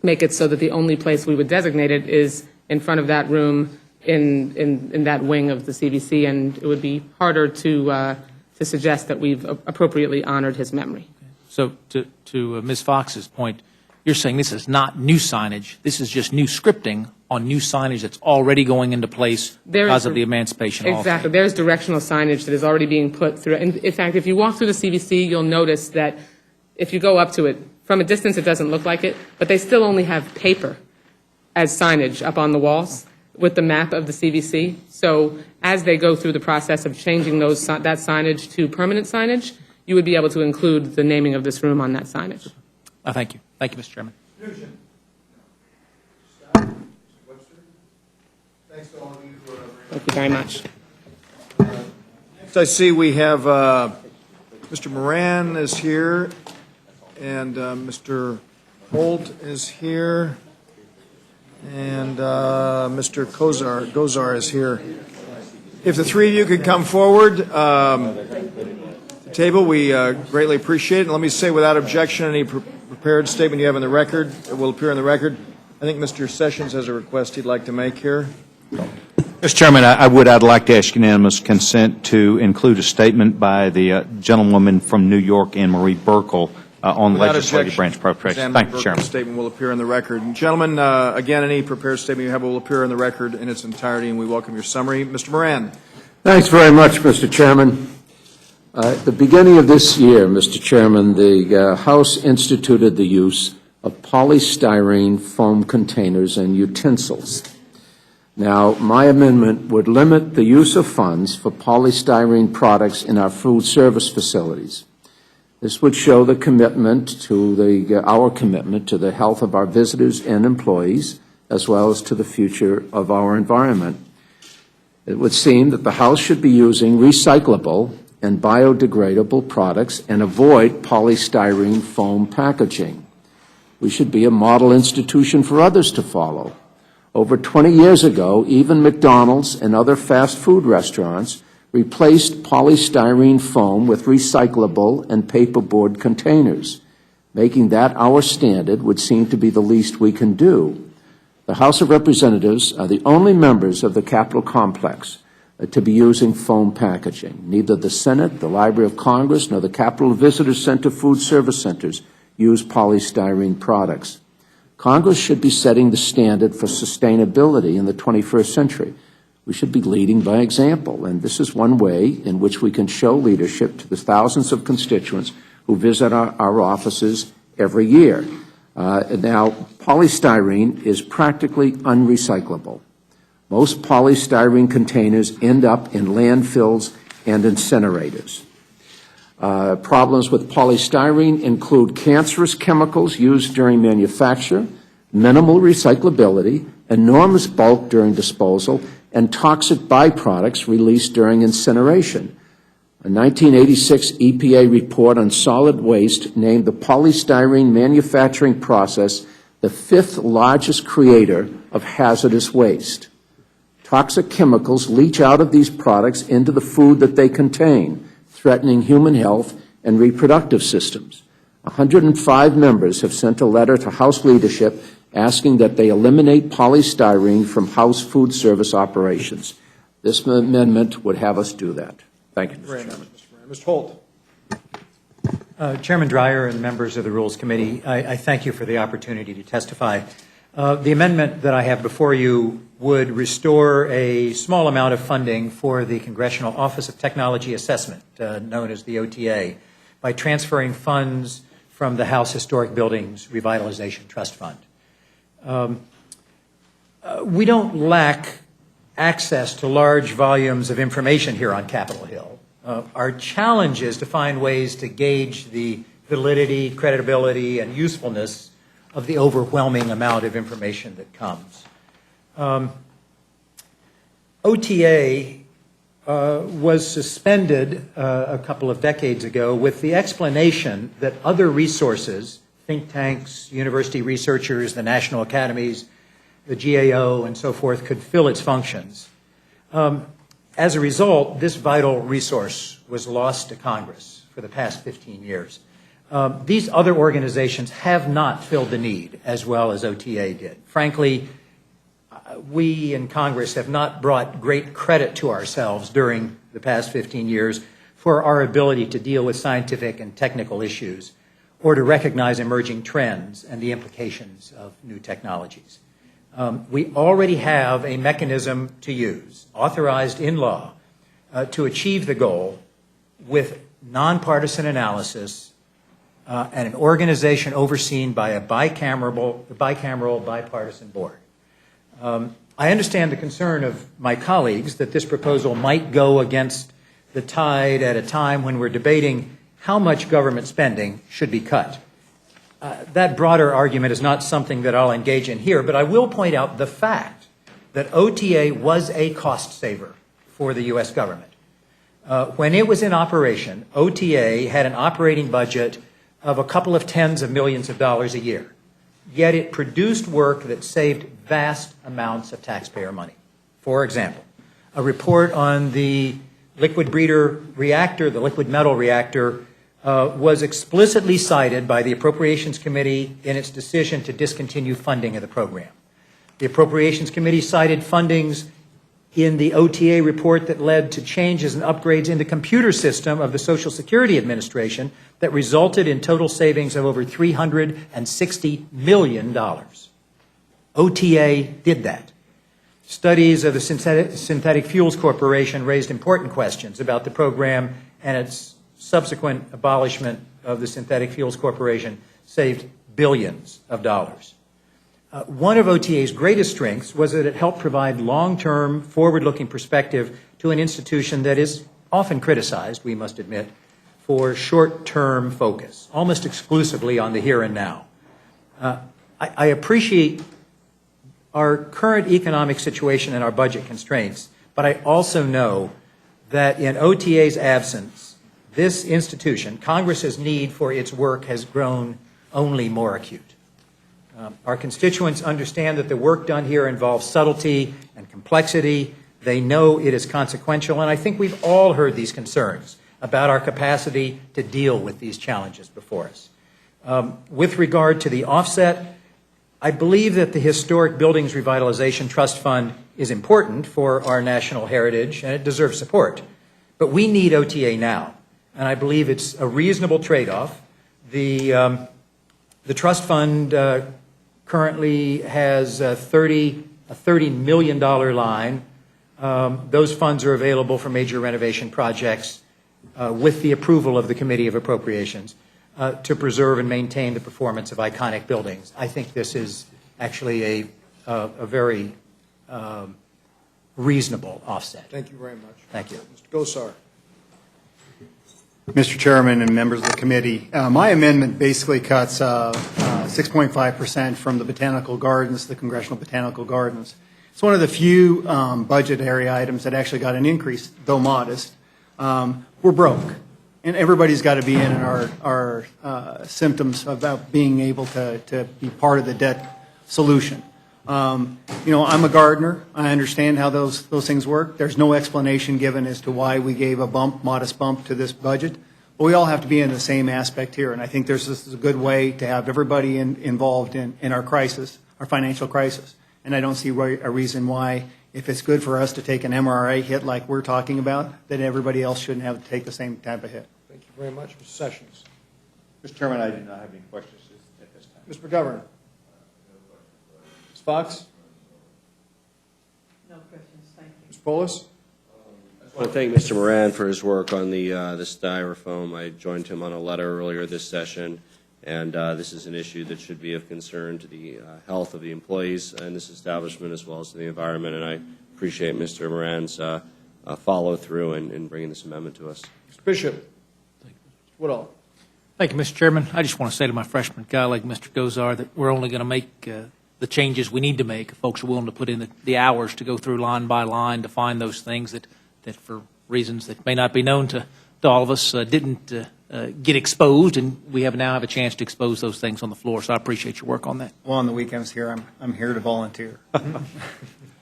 make it so that the only place we would designate it is in front of that room in that wing of the CVC, and it would be harder to suggest that we've appropriately honored his memory. So to Ms. Fox's point, you're saying this is not new signage, this is just new scripting on new signage that's already going into place because of the Emancipation Hall. Exactly. There's directional signage that is already being put through. In fact, if you walk through the CVC, you'll notice that if you go up to it, from a distance it doesn't look like it, but they still only have paper as signage up on the walls with the map of the CVC. So as they go through the process of changing that signage to permanent signage, you would be able to include the naming of this room on that signage. Thank you. Thank you, Mr. Chairman. Thanks to all of you for Thank you very much. Next, I see we have Mr. Moran is here. and Mr. Holt is here, and Mr. Gozar is here. If the three of you could come forward to the table, we greatly appreciate it. And let me say, without objection, any prepared statement you have in the record will appear in the record. I think Mr. Sessions has a request he'd like to make here. Mr. Chairman, I'd like to ask unanimous consent to include a statement by the gentlewoman from New York, Anne Marie Burkle, on Without legislative objection, branch appropriations. Ms. Thank you, Burke's Chairman. statement will appear in the record. And gentlemen, again, any prepared statement you have will appear in the record in its entirety, and we welcome your summary. Mr. Moran. Thanks very much, Mr. Chairman. At the beginning of this year, Mr. Chairman, the House instituted the use of polystyrene foam containers and utensils. Now, my amendment would limit the use of funds for polystyrene products in our food service facilities. This would show the commitment to our commitment to the health of our visitors and employees, as well as to the future of our environment. It would seem that the House should be using recyclable and biodegradable products and avoid polystyrene foam packaging. We should be a model institution for others to follow. Over 20 years ago, even McDonald's and other fast food restaurants replaced polystyrene foam with recyclable and paperboard containers. Making that our standard would seem to be the least we can do. The House of Representatives are the only members of the Capitol complex to be using foam packaging. Neither the Senate, the Library of Congress, nor the Capitol Visitor Center food service centers use polystyrene products. Congress should be setting the standard for sustainability in the 21st century. We should be leading by example, and this is one way in which we can show leadership to the thousands of constituents who visit our offices every year. Now, polystyrene is practically unrecyclable. Most polystyrene containers end up in landfills and incinerators. Problems with polystyrene include cancerous chemicals used during manufacture, minimal recyclability, enormous bulk during disposal, and toxic byproducts released during incineration. A 1986 EPA report on solid waste named the polystyrene manufacturing process the 5th largest creator of hazardous waste. Toxic chemicals leach out of these products into the food that they contain, threatening human health and reproductive systems. 105 members have sent a letter to House leadership asking that they eliminate polystyrene from House food service operations. This amendment would have us do that. Thank you, Mr. Chairman. Mr. Holt. Chairman Dreyer and members of the Rules Committee, I thank you for the opportunity to testify. The amendment that I have before you would restore a small amount of funding for the Congressional Office of Technology Assessment, known as the OTA, by transferring funds from the House Historic Buildings Revitalization Trust Fund. We don't lack access to large volumes of information here on Capitol Hill. Our challenge is to find ways to gauge the validity, credibility, and usefulness of the overwhelming amount of information that comes. OTA was suspended a couple of decades ago with the explanation that other resources, think tanks, university researchers, the national academies, the GAO, and so forth, could fill its functions. As a result, this vital resource was lost to Congress for the past 15 years. These other organizations have not filled the need as well as OTA did. Frankly, we in Congress have not brought great credit to ourselves during the past 15 years for our ability to deal with scientific and technical issues or to recognize emerging trends and the implications of new technologies. We already have a mechanism to use, authorized in law, to achieve the goal with nonpartisan analysis and an organization overseen by a bicameral bipartisan board. I understand the concern of my colleagues that this proposal might go against the tide at a time when we're debating how much government spending should be cut. That broader argument is not something that I'll engage in here, but I will point out the fact that OTA was a cost saver for the U.S. government. When it was in operation, OTA had an operating budget of a couple of tens of millions of dollars a year. Yet it produced work that saved vast amounts of taxpayer money. For example, a report on the liquid breeder reactor, the liquid metal reactor, was explicitly cited by the Appropriations Committee in its decision to discontinue funding of the program. The Appropriations Committee cited fundings in the OTA report that led to changes and upgrades in the computer system of the Social Security Administration that resulted in total savings of over $360 million. OTA did that. Studies of the Synthetic Fuels Corporation raised important questions about the program, and its subsequent abolishment of the Synthetic Fuels Corporation saved billions of dollars. One of OTA's greatest strengths was that it helped provide long-term, forward-looking perspective to an institution that is often criticized, we must admit, for short-term focus, almost exclusively on the here and now. I appreciate our current economic situation and our budget constraints, but I also know that in OTA's absence, this institution, Congress's need for its work has grown only more acute. Our constituents understand that the work done here involves subtlety and complexity. They know it is consequential, and I think we've all heard these concerns about our capacity to deal with these challenges before us. With regard to the offset, I believe that the Historic Buildings Revitalization Trust Fund is important for our national heritage, and it deserves support. But we need OTA now, and I believe it's a reasonable trade-off. The trust fund currently has a $30 million line. Those funds are available for major renovation projects with the approval of the Committee of Appropriations to preserve and maintain the performance of iconic buildings. I think this is actually a very reasonable offset. Thank you very much. Thank you. Mr. Gosar. Mr. Chairman and members of the committee, my amendment basically cuts 6.5% from the Botanical Gardens, the Congressional Botanical Gardens. It's one of the few budget area items that actually got an increase, though modest. We're broke, and everybody's got to be in our symptoms about being able to be part of the debt solution. I'm a gardener. I understand how those things work. There's no explanation given as to why we gave a modest bump to this budget. But we all have to be in the same aspect here, and I think this is a good way to have everybody involved in our crisis, our financial crisis. And I don't see a reason why, if it's good for us to take an MRA hit like we're talking about, that everybody else shouldn't have to take the same type of hit. Thank you very much. Mr. Sessions. Mr. Chairman, I do not have any questions at this time. Mr. McGovern. Ms. Fox? No questions, thank you. Ms. Polis? I want to thank Mr. Moran for his work on the styrofoam. I joined him on a letter earlier this session, and this is an issue that should be of concern to the health of the employees in this establishment as well as to the environment, and I appreciate Mr. Moran's follow-through in bringing this amendment to us. Mr. Bishop? Thank you. Mr. Woodall? Thank you, Mr. Chairman. I just want to say to my freshman colleague, Mr. Gosar, that we're only going to make the changes we need to make if folks are willing to put in the hours to go through line by line to find those things that for reasons that may not be known to all of us didn't get exposed, and we now have a chance to expose those things on the floor. So I appreciate your work on that. Well, on the weekends here, I'm here to volunteer.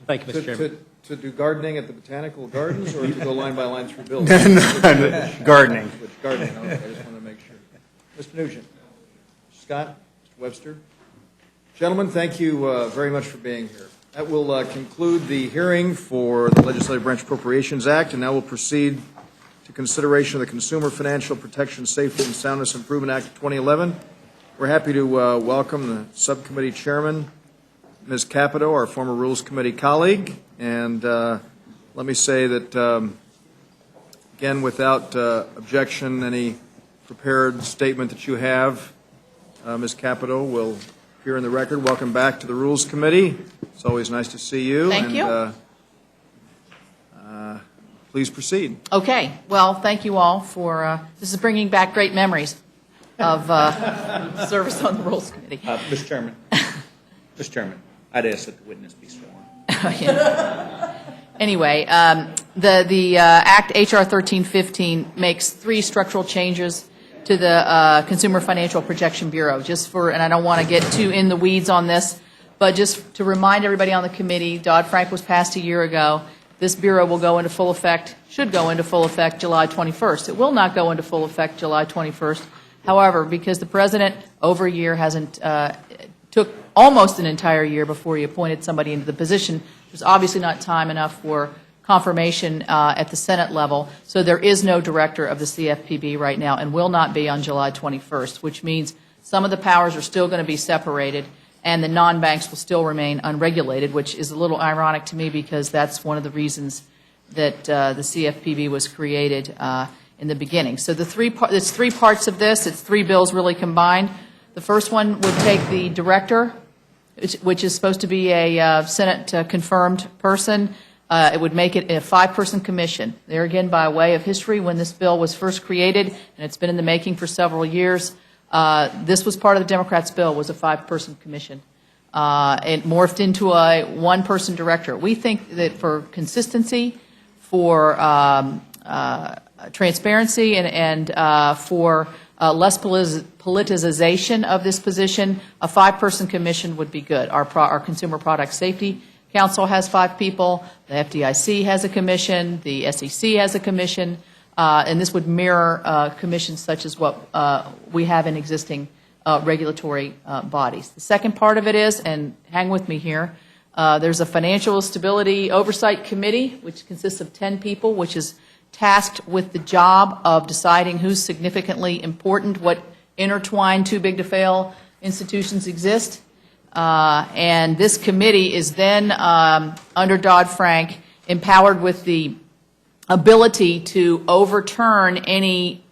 Thank you, Mr. Chairman. To do gardening at the Botanical Gardens or to go line by line through buildings? Gardening. Gardening, okay, I just want to make sure. Mr. Nugent. Mr. Scott. Mr. Webster. Gentlemen, thank you very much for being here. That will conclude the hearing for the Legislative Branch Appropriations Act, and now we'll proceed to consideration of the Consumer Financial Protection, Safety, and Soundness Improvement Act of 2011. We're happy to welcome the subcommittee chairman, Ms. Capito, our former Rules Committee colleague, and let me say that, again, without objection, any prepared statement that you have, Ms. Capito will appear in the record. Welcome back to the Rules Committee. It's always nice to see you. Thank you. Please proceed. Okay. Well, thank you all for, this is bringing back great memories of service on the Rules Committee. Mr. Chairman. Mr. Chairman, I'd ask that the witness be sworn. Anyway, the Act H.R. 1315 makes 3 structural changes to the Consumer Financial Protection Bureau, just for, and I don't want to get too in the weeds on this, but just to remind everybody on the committee, Dodd-Frank was passed a year ago. This bureau will go into full effect, should go into full effect July 21st. It will not go into full effect July 21st. However, because the president over a year hasn't, took almost an entire year before he appointed somebody into the position, there's obviously not time enough for confirmation at the Senate level. So there is no director of the CFPB right now and will not be on July 21st, which means some of the powers are still going to be separated and the non-banks will still remain unregulated, which is a little ironic to me because that's one of the reasons that the CFPB was created in the beginning. So there's three parts of this. It's three bills really combined. The first one would take the director, which is supposed to be a Senate-confirmed person. It would make it a 5-person commission. There again, by way of history, when this bill was first created, and it's been in the making for several years, this was part of the Democrats' bill, was a 5-person commission. It morphed into a 1-person director. We think that for consistency, for transparency, and for less politicization of this position, a 5-person commission would be good. Our Consumer Product Safety Council has 5 people, the FDIC has a commission, the SEC has a commission, and this would mirror commissions such as what we have in existing regulatory bodies. The second part of it is, and hang with me here, there's a Financial Stability Oversight Committee, which consists of 10 people, which is tasked with the job of deciding who's significantly important, what intertwined too-big-to-fail institutions exist. And this committee is then, under Dodd-Frank, empowered with the ability to overturn any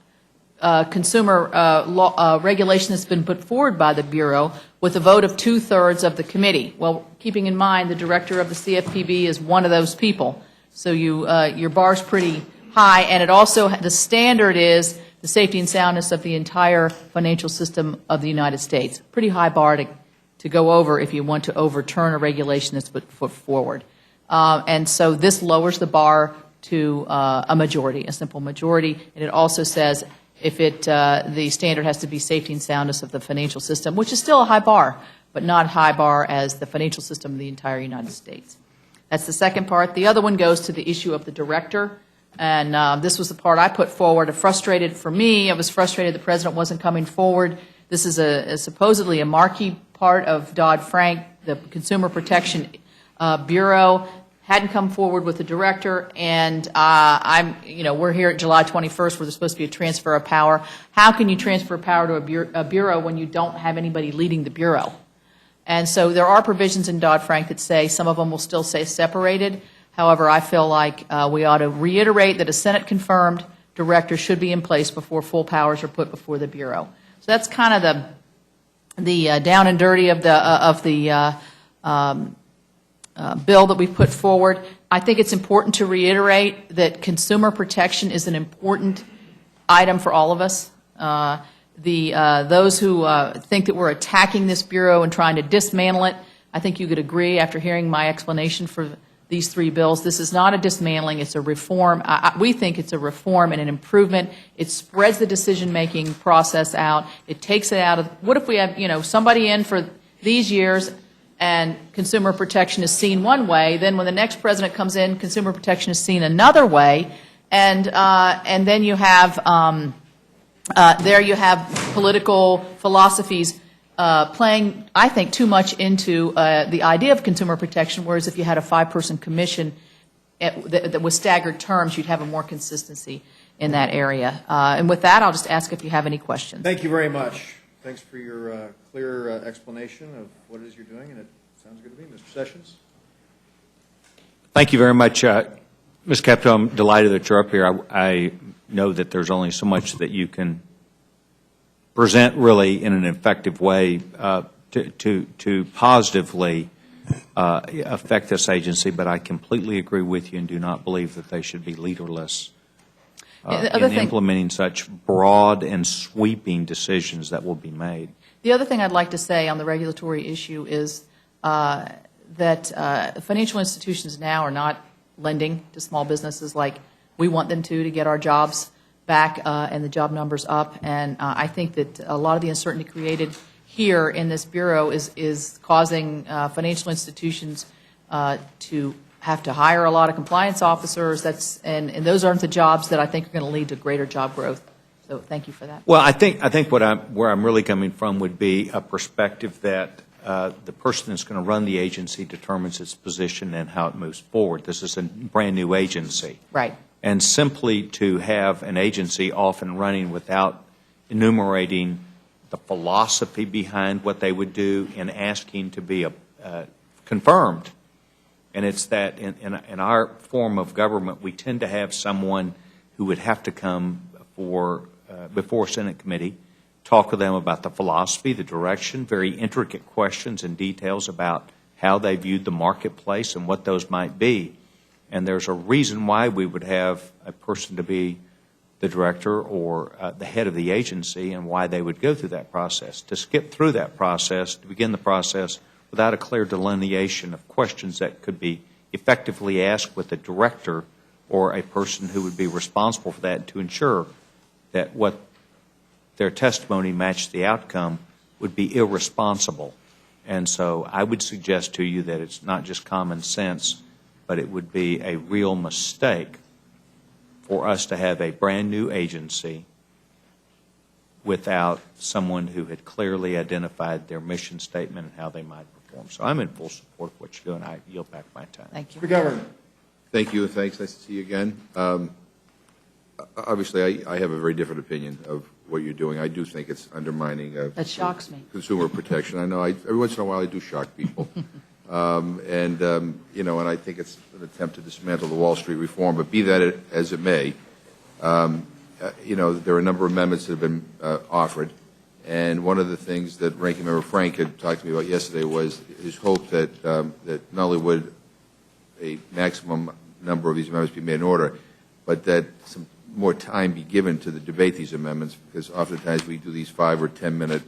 consumer law, regulation that's been put forward by the Bureau with a vote of 2/3 of the committee. Well, keeping in mind the director of the CFPB is one of those people. So your bar's pretty high, and it also, the standard is the safety and soundness of the entire financial system of the United States. Pretty high bar to go over if you want to overturn a regulation that's put forward. And so this lowers the bar to a majority, a simple majority, and it also says if the standard has to be safety and soundness of the financial system, which is still a high bar, but not high bar as the financial system of the entire United States. That's the second part. The other one goes to the issue of the director, and this was the part I put forward. Frustrated for me, I was frustrated the president wasn't coming forward. This is supposedly a marquee part of Dodd-Frank. The Consumer Protection Bureau hadn't come forward with a director, and we're here at July 21st where there's supposed to be a transfer of power. How can you transfer power to a bureau when you don't have anybody leading the bureau? And so there are provisions in Dodd-Frank that say, some of them will still say separated. However, I feel like we ought to reiterate that a Senate-confirmed director should be in place before full powers are put before the bureau. So that's kind of the down and dirty of the bill that we put forward. I think it's important to reiterate that consumer protection is an important item for all of us. Those who think that we're attacking this bureau and trying to dismantle it, I think you could agree after hearing my explanation for these 3 bills. This is not a dismantling, it's a reform. We think it's a reform and an improvement. It spreads the decision-making process out. It takes it out of, what if we have, somebody in for these years and consumer protection is seen one way, then when the next president comes in, consumer protection is seen another way, and then you have, there you have political philosophies playing, I think, too much into the idea of consumer protection, whereas if you had a 5-person commission that was staggered terms, you'd have a more consistency in that area. And with that, I'll just ask if you have any questions. Thank you very much. Thanks for your clear explanation of what it is you're doing, and it sounds good to me. Mr. Sessions? Thank you very much. Ms. Capito, I'm delighted that you're up here. I know that there's only so much that you can present really in an effective way to positively affect this agency, but I completely agree with you and do not believe that they should be leaderless in implementing such broad and sweeping decisions that will be made. The other thing I'd like to say on the regulatory issue is that financial institutions now are not lending to small businesses like we want them to get our jobs back and the job numbers up. And I think that a lot of the uncertainty created here in this Bureau is causing financial institutions to have to hire a lot of compliance officers. And those aren't the jobs that I think are going to lead to greater job growth. So thank you for that. Well, I think where I'm really coming from would be a perspective that the person that's going to run the agency determines its position and how it moves forward. This is a brand-new agency. Right. And simply to have an agency off and running without enumerating the philosophy behind what they would do and asking to be confirmed. And it's that in our form of government, we tend to have someone who would have to come before Senate committee, talk with them about the philosophy, the direction, very intricate questions and details about how they viewed the marketplace and what those might be. And there's a reason why we would have a person to be the director or the head of the agency and why they would go through that process. To skip through that process, to begin the process without a clear delineation of questions that could be effectively asked with the director or a person who would be responsible for that to ensure that what their testimony matched the outcome would be irresponsible. And so I would suggest to you that it's not just common sense, but it would be a real mistake for us to have a brand-new agency without someone who had clearly identified their mission statement and how they might perform. So I'm in full support of what you're doing. I yield back my time. Thank you. For government. Thank you, and thanks. Nice to see you again. Obviously, I have a very different opinion of what you're doing. I do think it's undermining of That shocks me. consumer protection. I know every once in a while I do shock people. And I think it's an attempt to dismantle the Wall Street reform, but be that as it may, there are a number of amendments that have been offered, and one of the things that Ranking Member Frank had talked to me about yesterday was his hope that not only would a maximum number of these amendments be made in order, but that some more time be given to debate these amendments, because oftentimes we do these 5 or 10 minute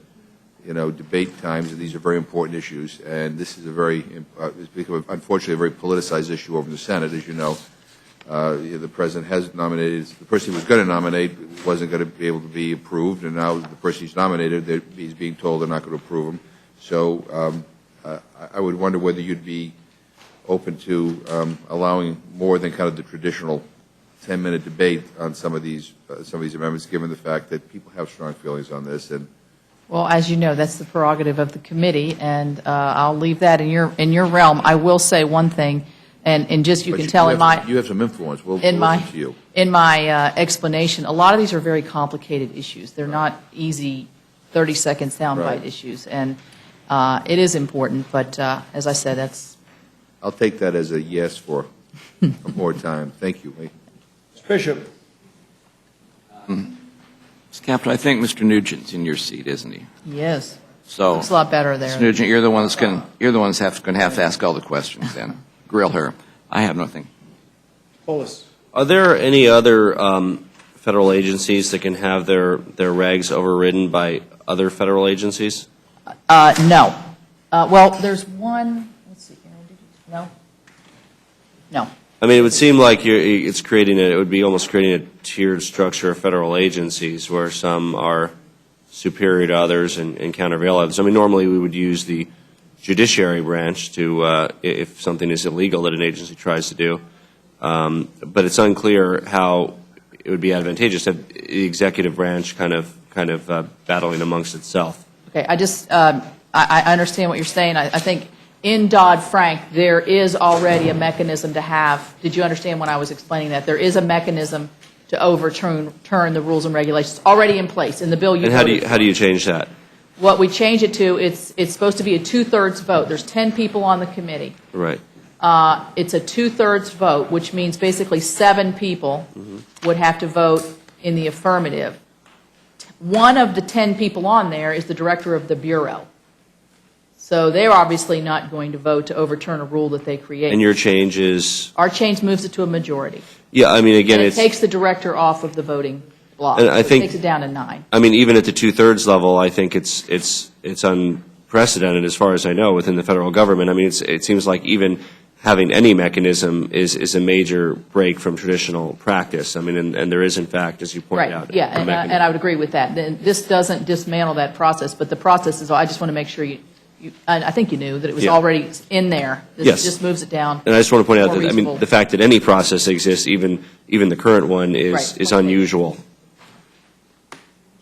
debate times, and these are very important issues. And this is it's become, unfortunately, a very politicized issue over in the Senate, as you know. The President has nominated, the person he was going to nominate wasn't going to be able to be approved, and now the person he's nominated, he's being told they're not going to approve him. So I would wonder whether you'd be open to allowing more than kind of the traditional 10-minute debate on some of these amendments, given the fact that people have strong feelings on this. And Well, as you know, that's the prerogative of the committee, and I'll leave that in your realm. I will say one thing, and just you can tell in my you have some influence. We'll listen to you. In my explanation, a lot of these are very complicated issues. They're not easy 30-second soundbite issues, and it is important. But as I said, that's. I'll take that as a yes for more time. Thank you. Mr. Bishop. Mr. Captain, I think Mr. Nugent's in your seat, isn't he? Yes. So Looks a lot better there. Mr. Nugent, you're the one that's going to have to ask all the questions then. Grill her. I have nothing. Polis. Are there any other federal agencies that can have their regs overridden by other federal agencies? No. Well, there's one. Let's see. No. No. I mean, it would seem like it would be almost creating a tiered structure of federal agencies where some are superior to others and countervail others. I mean, normally we would use the judiciary branch to, if something is illegal that an agency tries to do. But it's unclear how it would be advantageous to have the executive branch kind of battling amongst itself. Okay. I understand what you're saying. I think in Dodd-Frank, there is already a mechanism to have. Did you understand when I was explaining that? There is a mechanism to overturn the rules and regulations already in place in the bill you voted And how do you change that? What we change it to, it's supposed to be a 2/3 vote. There's 10 people on the committee. Right. It's a 2/3 vote, which means basically 7 people would have to vote in the affirmative. One of the 10 people on there is the director of the Bureau. So they're obviously not going to vote to overturn a rule that they create. And your change is? Our change moves it to a majority. Yeah, I mean, again, And it takes the director off of the voting block. And I So think- it takes it down to 9. I mean, even at the 2/3 level, I think it's unprecedented as far as I know within the federal government. I mean, it seems like even having any mechanism is a major break from traditional practice. I mean, and there is, in fact, as you pointed out. Right, yeah, a and mechanism. I would agree with that. Then this doesn't dismantle that process, but the process is, I just want to make sure I think you knew that it was Yeah. already in there. This Yes. just moves it down. And I just want to point out more that, I reasonable. mean, the fact that any process exists, even the current one, Right. is unusual.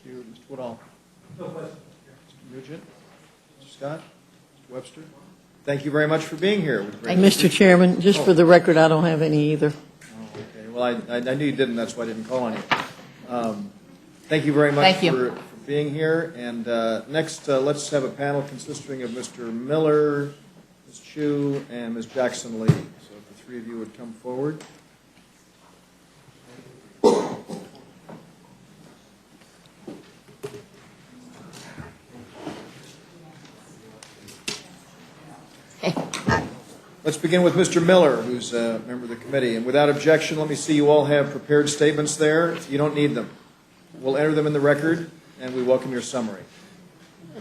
Thank you, Mr. Woodall. No question. Mr. Nugent, Mr. Scott, Mr. Webster. Thank you very much for being here. Mr. Chairman, just for the record, I don't have any either. Oh, okay. Well, I knew you didn't, that's why I didn't call on you. Thank you very much Thank you. for being here. And next, let's have a panel consisting of Mr. Miller, Ms. Chu, and Ms. Jackson Lee. So if the three of you would come forward. Let's begin with Mr. Miller, who's a member of the committee. And without objection, let me see you all have prepared statements there. You don't need them. We'll enter them in the record, and we welcome your summary.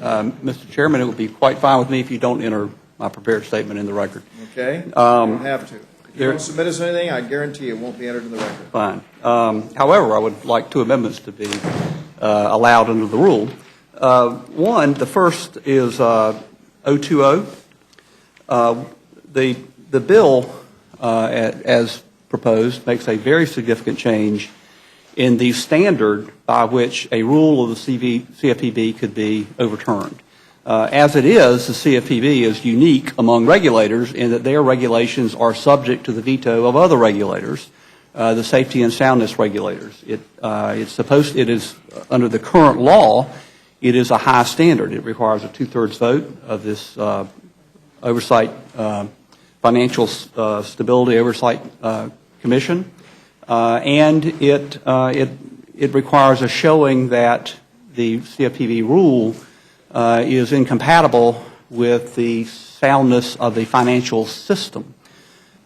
Mr. Chairman, it would be quite fine with me if you don't enter my prepared statement in the record. Okay? You don't have to. If you there- don't submit us anything, I guarantee it won't be entered in the record. Fine. However, I would like two amendments to be allowed under the rule. One, the first is 020. The bill, as proposed, makes a very significant change in the standard by which a rule of the CFPB could be overturned. As it is, the CFPB is unique among regulators in that their regulations are subject to the veto of other regulators, the safety and soundness regulators. It is, under the current law, it is a high standard. It requires a 2/3 vote of this oversight, Financial Stability Oversight Commission, and it requires a showing that the CFPB rule is incompatible with the soundness of the financial system.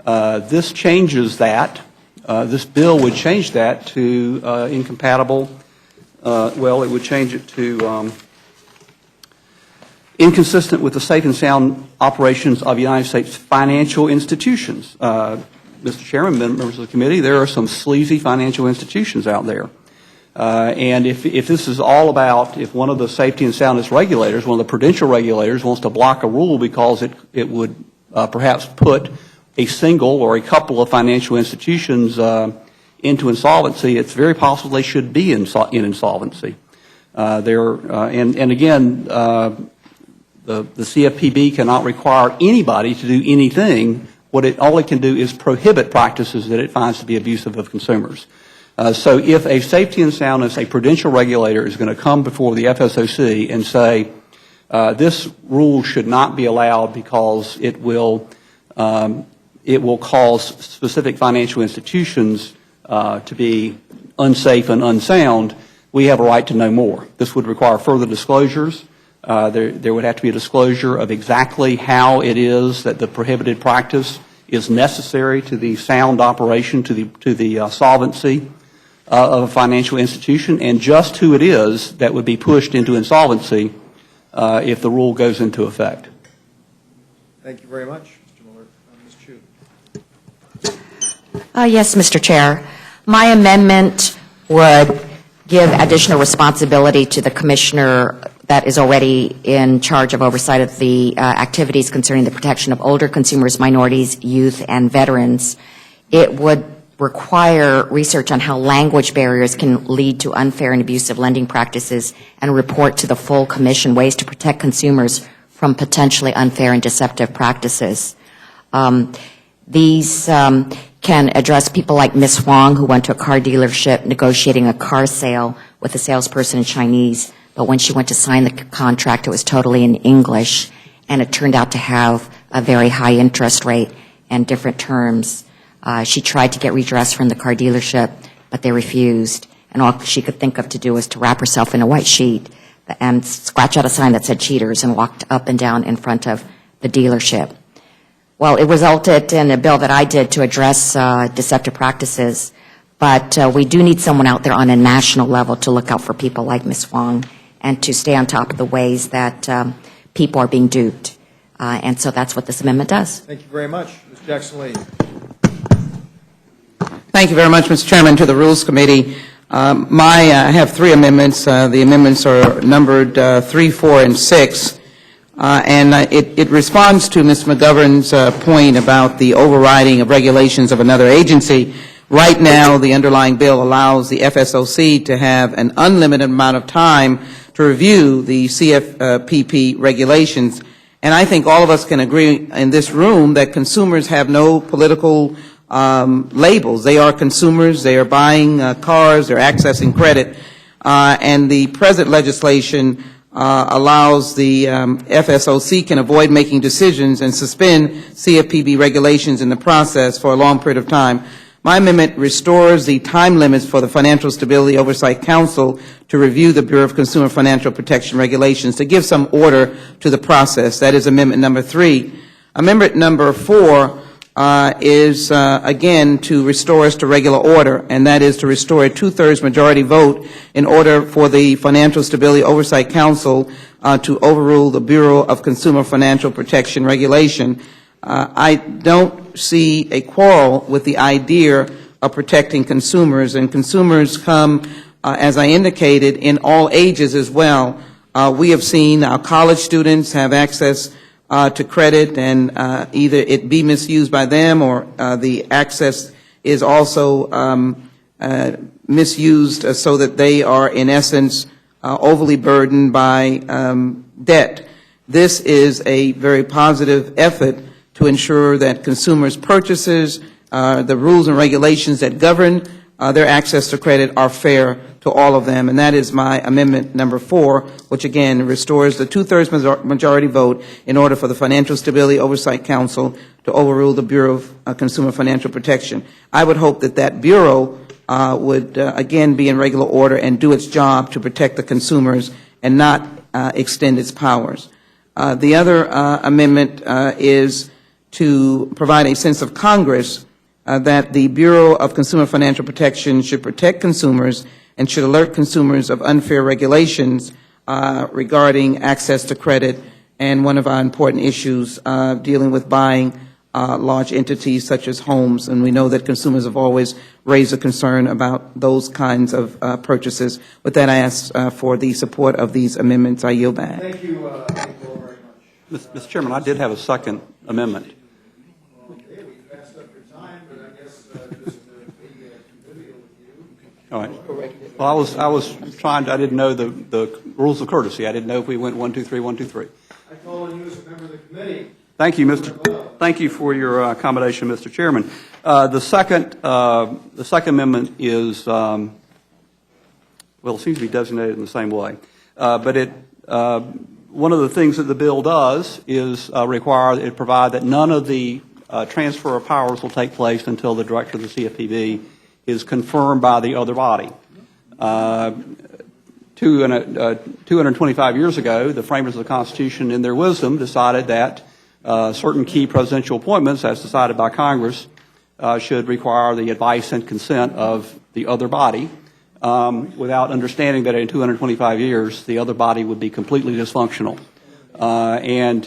This changes that. This bill would change that to incompatible. Well, it would change it to inconsistent with the safe and sound operations of United States financial institutions. Mr. Chairman, members of the committee, there are some sleazy financial institutions out there. And if this is all about, if one of the safety and soundness regulators, one of the prudential regulators wants to block a rule because it would perhaps put a single or a couple of financial institutions into insolvency, it's very possible they should be in insolvency. And again, the CFPB cannot require anybody to do anything. All it can do is prohibit practices that it finds to be abusive of consumers. So if a safety and soundness, a prudential regulator is going to come before the FSOC and say, this rule should not be allowed because it will cause specific financial institutions to be unsafe and unsound, we have a right to know more. This would require further disclosures. There would have to be a disclosure of exactly how it is that the prohibited practice is necessary to the sound operation, to the solvency of a financial institution, and just who it is that would be pushed into insolvency if the rule goes into effect. Thank you very much, Mr. Miller. Ms. Chu. Yes, Mr. Chair. My amendment would give additional responsibility to the commissioner that is already in charge of oversight of the activities concerning the protection of older consumers, minorities, youth, and veterans. It would require research on how language barriers can lead to unfair and abusive lending practices and report to the full commission ways to protect consumers from potentially unfair and deceptive practices. These can address people like Ms. Wong, who went to a car dealership negotiating a car sale with a salesperson in Chinese, but when she went to sign the contract, it was totally in English, and it turned out to have a very high interest rate and different terms. She tried to get redress from the car dealership, but they refused, and all she could think of to do was to wrap herself in a white sheet and scratch out a sign that said cheaters and walked up and down in front of the dealership. Well, it resulted in a bill that I did to address deceptive practices, but we do need someone out there on a national level to look out for people like Ms. Wong and to stay on top of the ways that people are being duped. And so that's what this amendment does. Thank you very much. Ms. Jackson Lee. Thank you very much, Mr. Chairman. To the Rules Committee, I have three amendments. The amendments are numbered 3, 4, and 6, and it responds to Ms. McGovern's point about the overriding of regulations of another agency. Right now, the underlying bill allows the FSOC to have an unlimited amount of time to review the CFPB regulations, and I think all of us can agree in this room that consumers have no political labels. They are consumers. They are buying cars. They're accessing credit. And the present legislation allows the FSOC can avoid making decisions and suspend CFPB regulations in the process for a long period of time. My amendment restores the time limits for the Financial Stability Oversight Council to review the Bureau of Consumer Financial Protection regulations to give some order to the process. That is amendment number 3. Amendment number 4 is, again, to restore us to regular order, and that is to restore a 2/3 majority vote in order for the Financial Stability Oversight Council to overrule the Bureau of Consumer Financial Protection regulation. I don't see a quarrel with the idea of protecting consumers, and consumers come, as I indicated, in all ages as well. We have seen our college students have access to credit, and either it be misused by them or the access is also misused so that they are, in essence, overly burdened by debt. This is a very positive effort to ensure that consumers' purchases, the rules and regulations that govern their access to credit are fair to all of them, and that is my amendment number 4, which again restores the 2/3 majority vote in order for the Financial Stability Oversight Council to overrule the Bureau of Consumer Financial Protection. I would hope that that Bureau would again be in regular order and do its job to protect the consumers and not extend its powers. The other amendment is to provide a sense of Congress that the Bureau of Consumer Financial Protection should protect consumers and should alert consumers of unfair regulations regarding access to credit, and one of our important issues dealing with buying large entities such as homes. And we know that consumers have always raised a concern about those kinds of purchases. With that, I ask for the support of these amendments. I yield back. Thank you all very much. Mr. Chairman, I did have a second amendment. All right. Well, I was trying to, I didn't know the rules of courtesy. I didn't know if we went 1, 2, 3, 1, 2, 3. I call on you as a member of the committee. Thank you, Thank you for your accommodation, Mr. Chairman. The second amendment is, well, it seems to be designated in the same way, but one of the things that the bill does is provide that none of the transfer of powers will take place until the director of the CFPB is confirmed by the other body. 225 years ago, the framers of the Constitution, in their wisdom, decided that certain key presidential appointments, as decided by Congress, should require the advice and consent of the other body, without understanding that in 225 years, the other body would be completely dysfunctional. And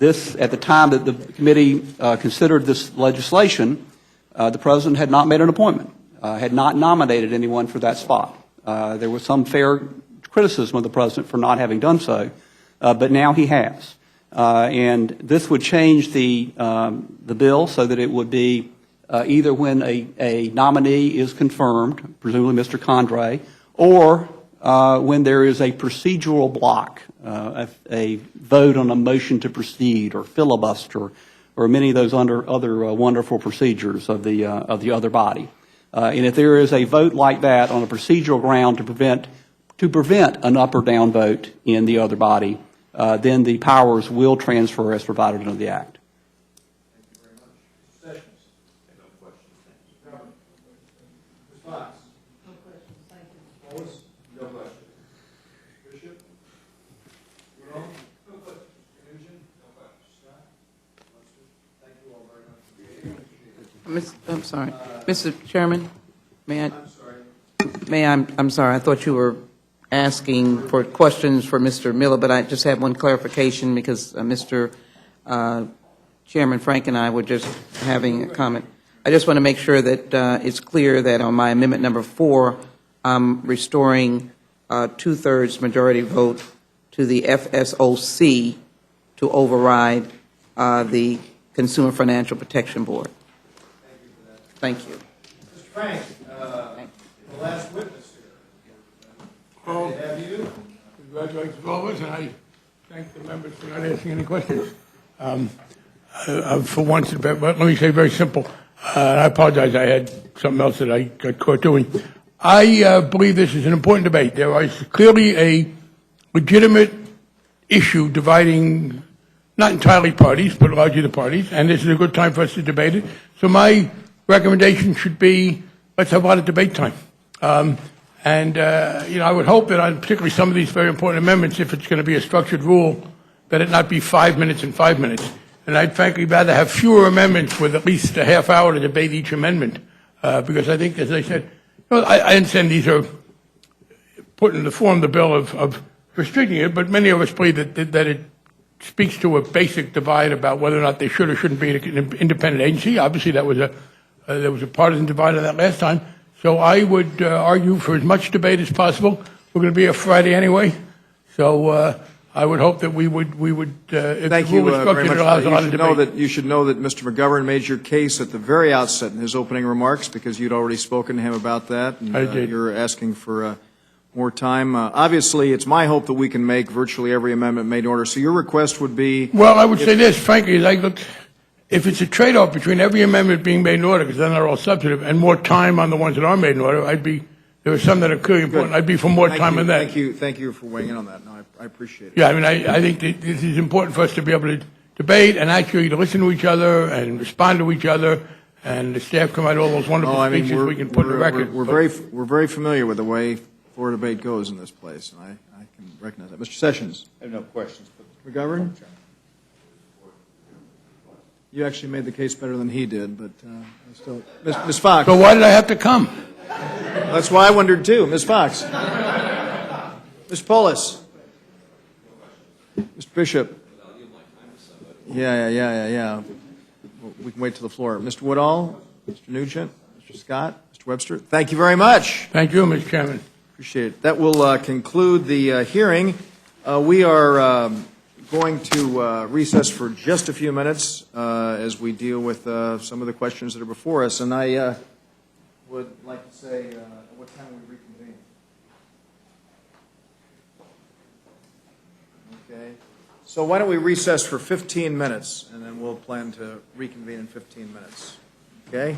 this, at the time that the committee considered this legislation, the President had not made an appointment, had not nominated anyone for that spot. There was some fair criticism of the President for not having done so, but now he has. And this would change the bill so that it would be either when a nominee is confirmed, presumably Mr. Condrey, or when there is a procedural block, a vote on a motion to proceed or filibuster, or many of those other wonderful procedures of the other body. And if there is a vote like that on a procedural ground to prevent an up or down vote in the other body, then the powers will transfer as provided under the Act. Thank you very much. Sessions? No questions. Thank you. Ms. Fox? No questions. Thank you. Wallace? No questions. Bishop? Jerome? No questions. Nugent? No questions. Scott? Thank you all very much. I'm sorry. Mr. Chairman, may I? I'm sorry. I'm sorry. I thought you were asking for questions for Mr. Miller, but I just have one clarification because Mr. Chairman Frank and I were just having a comment. I just want to make sure that it's clear that on my amendment number 4, I'm restoring two-thirds majority vote to the FSOC to override the Consumer Financial Protection Board. Thank you. Mr. Frank, the last witness here. Oh, Have you? congratulations to all of us, and I thank the members for not asking any questions. For once, but let me say very simple. I apologize, I had something else that I got caught doing. I believe this is an important debate. There is clearly a legitimate issue dividing not entirely parties, but largely the parties, and this is a good time for us to debate it. So my recommendation should be, let's have a lot of debate time. I would hope that on particularly some of these very important amendments, if it's going to be a structured rule, that it not be 5 minutes and 5 minutes. And I'd frankly rather have fewer amendments with at least a half hour to debate each amendment, because I think, as I said, I understand these are put in the form of the bill of restricting it, but many of us believe that it speaks to a basic divide about whether or not they should or shouldn't be an independent agency. Obviously, there was a partisan divide on that last time. So I would argue for as much debate as possible. We're going to be here Friday anyway, so I would hope that we would if Thank the you rule is structured, very much. it allows a lot of debate. You should know that Mr. McGovern made your case at the very outset in his opening remarks because you'd already spoken to him about that. And, I did. You're asking for more time. Obviously, it's my hope that we can make virtually every amendment made in order. So your request would be... Well, I would say this, frankly, is I look, if it's a trade-off between every amendment being made in order, because then they're all substantive, and more time on the ones that are made in order, there are some that are clearly important. I'd be for more time on that. Thank you for weighing in on that. No, I appreciate it. Yeah, I mean, I think that this is important for us to be able to debate and actually to listen to each other and respond to each other, and the staff come out all those wonderful speeches we can put in the record. We're very familiar with the way floor debate goes in this place, and I can recognize that. Mr. Sessions. I have no questions. McGovern? You actually made the case better than he did, but still. Ms. Fox. So why did I have to come? That's why I wondered too. Ms. Fox. Ms. Polis. Mr. Bishop. Yeah. We can wait till the floor. Mr. Woodall, Mr. Nugent, Mr. Scott, Mr. Webster. Thank you very much. Thank you, Mr. Chairman. Appreciate it. That will conclude the hearing. We are going to recess for just a few minutes as we deal with some of the questions that are before us. And I would like to say, what time we reconvene? Okay. So why don't we recess for 15 minutes, and then we'll plan to reconvene in 15 minutes. Okay?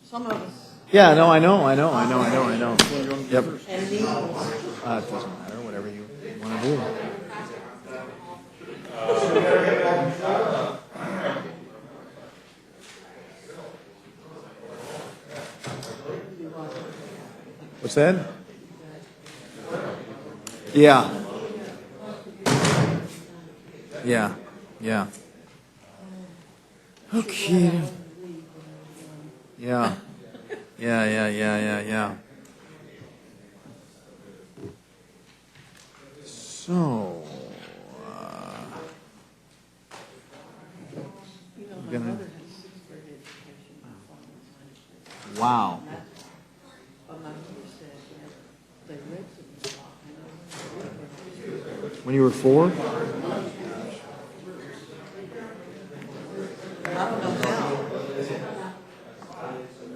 Some of us. Yeah, no, I know. Yep. It doesn't matter, whatever you want to do. What's that? Yeah. Yeah. Okay. Yeah. So, wow. When you were 4?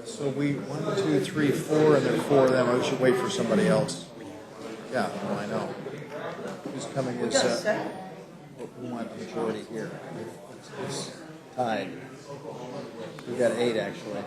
So we, 1, 2, 3, 4, and there are 4 of them. I should wait for somebody else. Yeah, well, I know. Who's coming is, we want a majority here. It's tied. We've got 8, actually.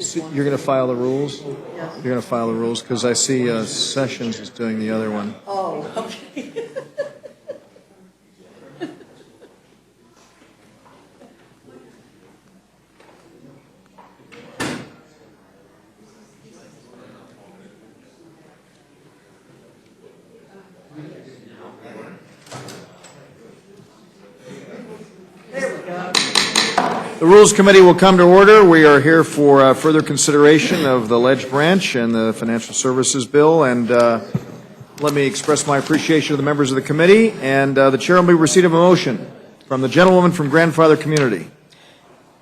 So you're going to file the rules? Yes. You're going to file the rules? Because I see Sessions is doing the other one. Oh, okay. The Rules Committee will come to order. We are here for further consideration of the Ledge Branch and the Financial Services Bill. And let me express my appreciation to the members of the committee. And the chair will be receipt of a motion from the gentlewoman from Grandfather Community.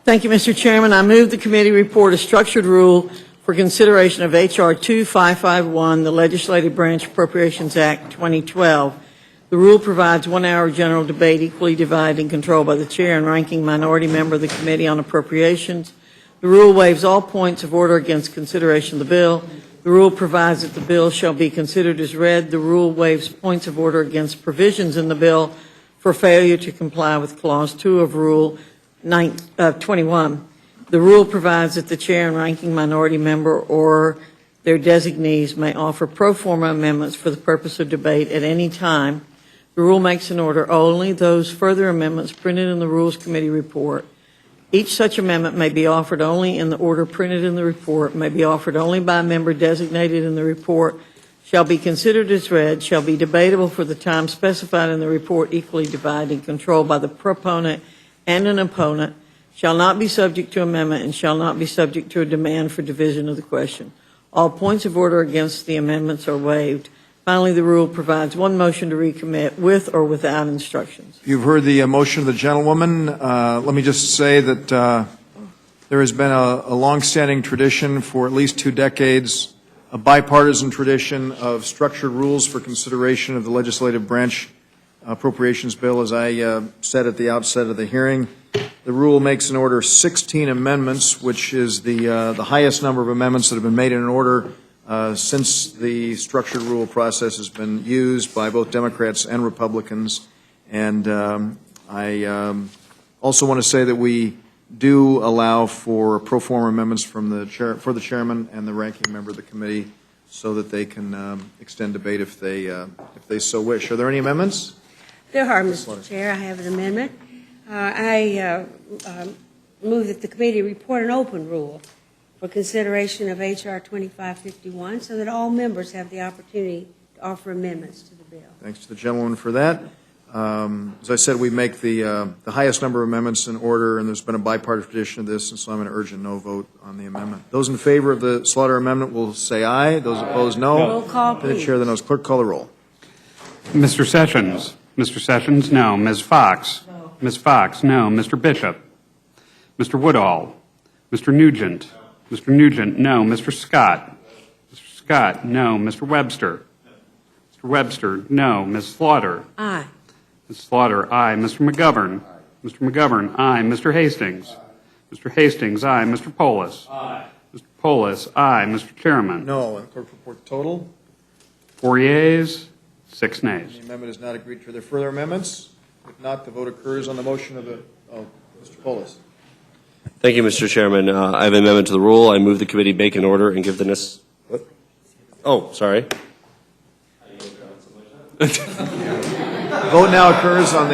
Thank you, Mr. Chairman. I move the committee report a structured rule for consideration of H.R. 2551, the Legislative Branch Appropriations Act 2012. The rule provides 1 hour general debate equally divided and controlled by the chair and ranking minority member of the Committee on Appropriations. The rule waives all points of order against consideration of the bill. The rule provides that the bill shall be considered as read. The rule waives points of order against provisions in the bill for failure to comply with Clause 2 of Rule 21. The rule provides that the chair and ranking minority member or their designees may offer pro forma amendments for the purpose of debate at any time. The rule makes an order only those further amendments printed in the Rules Committee report. Each such amendment may be offered only in the order printed in the report, may be offered only by a member designated in the report, shall be considered as read, shall be debatable for the time specified in the report, equally divided and controlled by the proponent and an opponent, shall not be subject to amendment, and shall not be subject to a demand for division of the question. All points of order against the amendments are waived. Finally, the rule provides 1 motion to recommit with or without instructions. You've heard the motion of the gentlewoman. Let me just say that there has been a longstanding tradition for at least 2 decades, a bipartisan tradition of structured rules for consideration of the legislative branch appropriations bill. As I said at the outset of the hearing, the rule makes in order 16 amendments, which is the highest number of amendments that have been made in an order since the structured rule process has been used by both Democrats and Republicans. And I also want to say that we do allow for pro forma amendments from the chairman and the ranking member of the committee so that they can extend debate if they so wish. Are there any amendments? There are, Mr. Chair. I have an amendment. I move that the committee report an open rule for consideration of H.R. 2551 so that all members have the opportunity to offer amendments to the bill. Thanks to the gentleman for that. As I said, we make the highest number of amendments in order, and there's been a bipartisan tradition of this, and so I'm going to urge a no vote on the amendment. Those in favor of the Slaughter amendment will say aye. Those opposed, no. Roll call, To the please. chair, the noes. Clerk, call the roll. Mr. Sessions? Mr. Sessions, no. Ms. Fox? No. Ms. Fox, no. Mr. Bishop? Mr. Woodall? Mr. Nugent? Mr. Nugent, no. Mr. Scott? Mr. Scott, no. Mr. Webster? Mr. Webster, no. Ms. Slaughter? Aye. Ms. Slaughter, aye. Mr. McGovern? Mr. McGovern, aye. Mr. Hastings? Mr. Hastings, aye. Mr. Polis? Aye. Mr. Polis, aye. Mr. Chairman? No. And clerk report the total. 4 yeas, 6 nays. The amendment is not agreed to. Are there further amendments? If not, the vote occurs on the motion of Mr. Polis. Thank you, Mr. Chairman. I have an amendment to the rule. I move the committee make an order and give the what? Oh, sorry. Vote now occurs on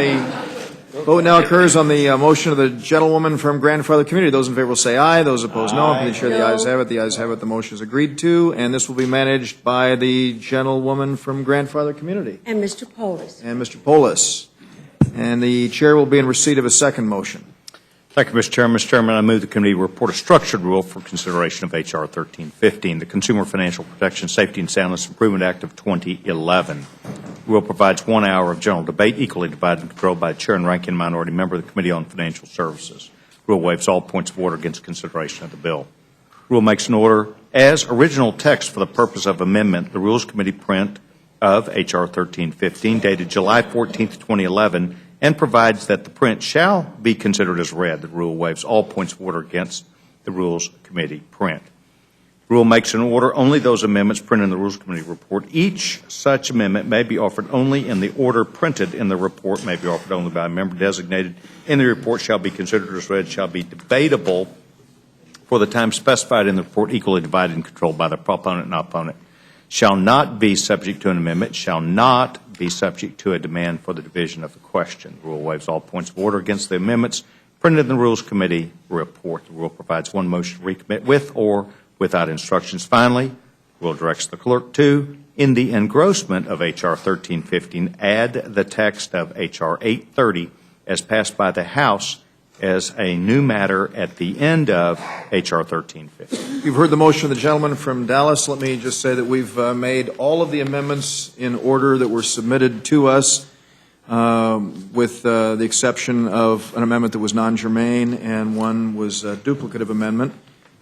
the motion of the gentlewoman from Grandfather Community. Those in favor will say aye. Those opposed, no. To the chair, the ayes have it. The ayes have it. The motion is agreed to, and this will be managed by the gentlewoman from Grandfather Community. And Mr. Polis. And Mr. Polis. And the chair will be in receipt of a second motion. Thank you, Mr. Chairman. Mr. Chairman, I move the committee report a structured rule for consideration of H.R. 1315, the Consumer Financial Protection, Safety, and Soundness Improvement Act of 2011. The rule provides 1 hour of general debate, equally divided and controlled by the chair and ranking minority member of the Committee on Financial Services. The rule waives all points of order against consideration of the bill. The rule makes an order as original text for the purpose of amendment. The Rules Committee print of H.R. 1315, dated July 14, 2011, and provides that the print shall be considered as read. The rule waives all points of order against the Rules Committee print. The rule makes an order only those amendments printed in the Rules Committee report. Each such amendment may be offered only in the order printed in the report, may be offered only by a member designated in the report, shall be considered as read, shall be debatable for the time specified in the report, equally divided and controlled by the proponent and opponent, shall not be subject to an amendment, shall not be subject to a demand for the division of the question. The rule waives all points of order against the amendments printed in the Rules Committee report. The rule provides one motion to recommit with or without instructions. Finally, the rule directs the clerk to, in the engrossment of H.R. 1315, add the text of H.R. 830 as passed by the House as a new matter at the end of H.R. 1315. You've heard the motion of the gentleman from Dallas. Let me just say that we've made all of the amendments in order that were submitted to us, with the exception of an amendment that was non-germane and one was a duplicative amendment.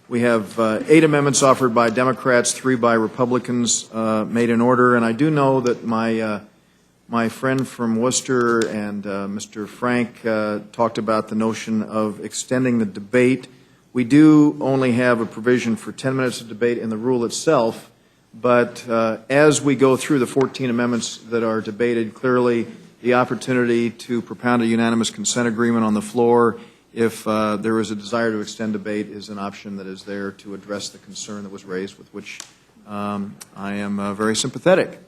We have 8 amendments offered by Democrats, 3 by Republicans, made in order. And I do know that my friend from Worcester and Mr. Frank talked about the notion of extending the debate. We do only have a provision for 10 minutes of debate in the rule itself, but as we go through the 14 amendments that are debated, clearly the opportunity to propound a unanimous consent agreement on the floor, if there is a desire to extend debate, is an option that is there to address the concern that was raised, with which I am very sympathetic.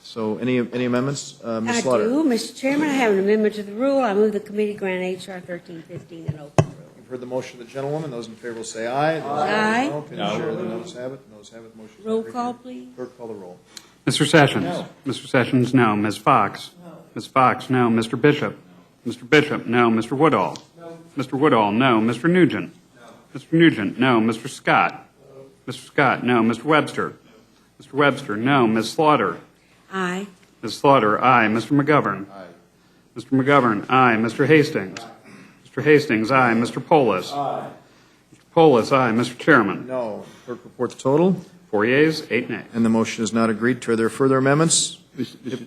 So any amendments? Ms. Slaughter. I do. Mr. Chairman, I have an amendment to the rule. I move the committee grant H.R. 1315 an open rule. You've heard the motion of the gentlewoman. Those in favor will say aye. Aye. No. To the chair, the noes have it. Noes have it. Motion is Roll carried. call, please. Clerk, call the roll. Mr. Sessions? No. Mr. Sessions, no. Ms. Fox? No. Ms. Fox, no. Mr. Bishop? No. Mr. Bishop, no. Mr. Woodall? No. Mr. Woodall, no. Mr. Nugent? No. Mr. Nugent, no. Mr. Scott? No. Mr. Scott, no. Mr. Webster? No. Mr. Webster, no. Ms. Slaughter? Aye. Ms. Slaughter, aye. Mr. McGovern? Aye. Mr. McGovern, aye. Mr. Hastings? Aye. Mr. Hastings, aye. Mr. Polis? Aye. Mr. Polis, aye. Mr. Chairman? No. Clerk, report the total. 4 yeas, 8 nays. And the motion is not agreed to. Are there further amendments? Mr.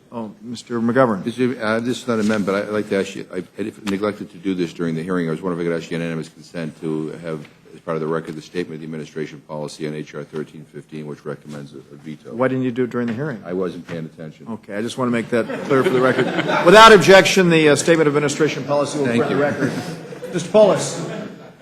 McGovern. This is not an amendment, but I'd like to ask you, I neglected to do this during the hearing. I was wondering if I could ask unanimous consent to have, as part of the record, the statement of the administration policy on H.R. 1315, which recommends a veto. Why didn't you do it during the hearing? I wasn't paying attention. Okay, I just want to make that clear for the record. Without objection, the statement of administration policy will Thank put the you. record. Mr. Polis.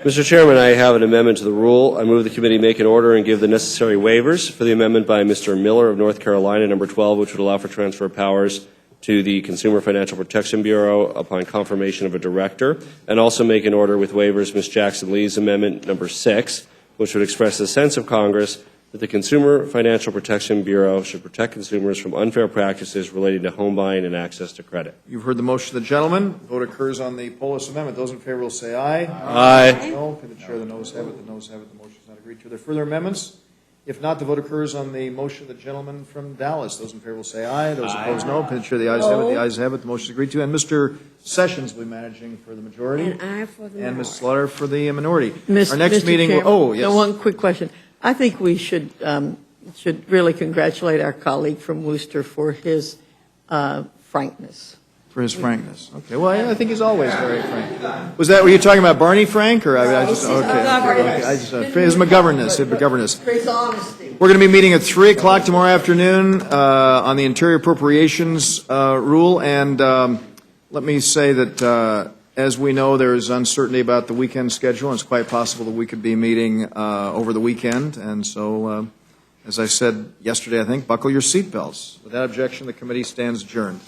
Mr. Chairman, I have an amendment to the rule. I move the committee make an order and give the necessary waivers for the amendment by Mr. Miller of North Carolina, number 12, which would allow for transfer of powers to the Consumer Financial Protection Bureau upon confirmation of a director, and also make an order with waivers Ms. Jackson Lee's amendment, number 6, which would express the sense of Congress that the Consumer Financial Protection Bureau should protect consumers from unfair practices relating to home buying and access to credit. You've heard the motion of the gentleman. Vote occurs on the Polis amendment. Those in favor will say aye. Aye. No. Can the chair, the noes have it. The noes have it. The motion is not agreed to. Are there further amendments? If not, the vote occurs on the motion of the gentleman from Dallas. Those in favor will say aye. Those opposed, no. Can the chair, the ayes have it. The ayes have it. The motion is agreed to. And Mr. Sessions will be managing for the majority. And I for the And Ms. minority. Slaughter for the minority. Mr. Our next Mr. meeting, Chair, oh, yes. One quick question. I think we should really congratulate our colleague from Worcester for his frankness. For his frankness. Okay, well, I think he's always very frank. Were you talking about Barney Frank, or I just, his McGoverness. His honesty. We're going to be meeting at 3 o'clock tomorrow afternoon on the Interior Appropriations rule, and let me say that as we know, there is uncertainty about the weekend schedule, and it's quite possible that we could be meeting over the weekend, and so, as I said yesterday, I think, buckle your seatbelts. Without objection, the committee stands adjourned.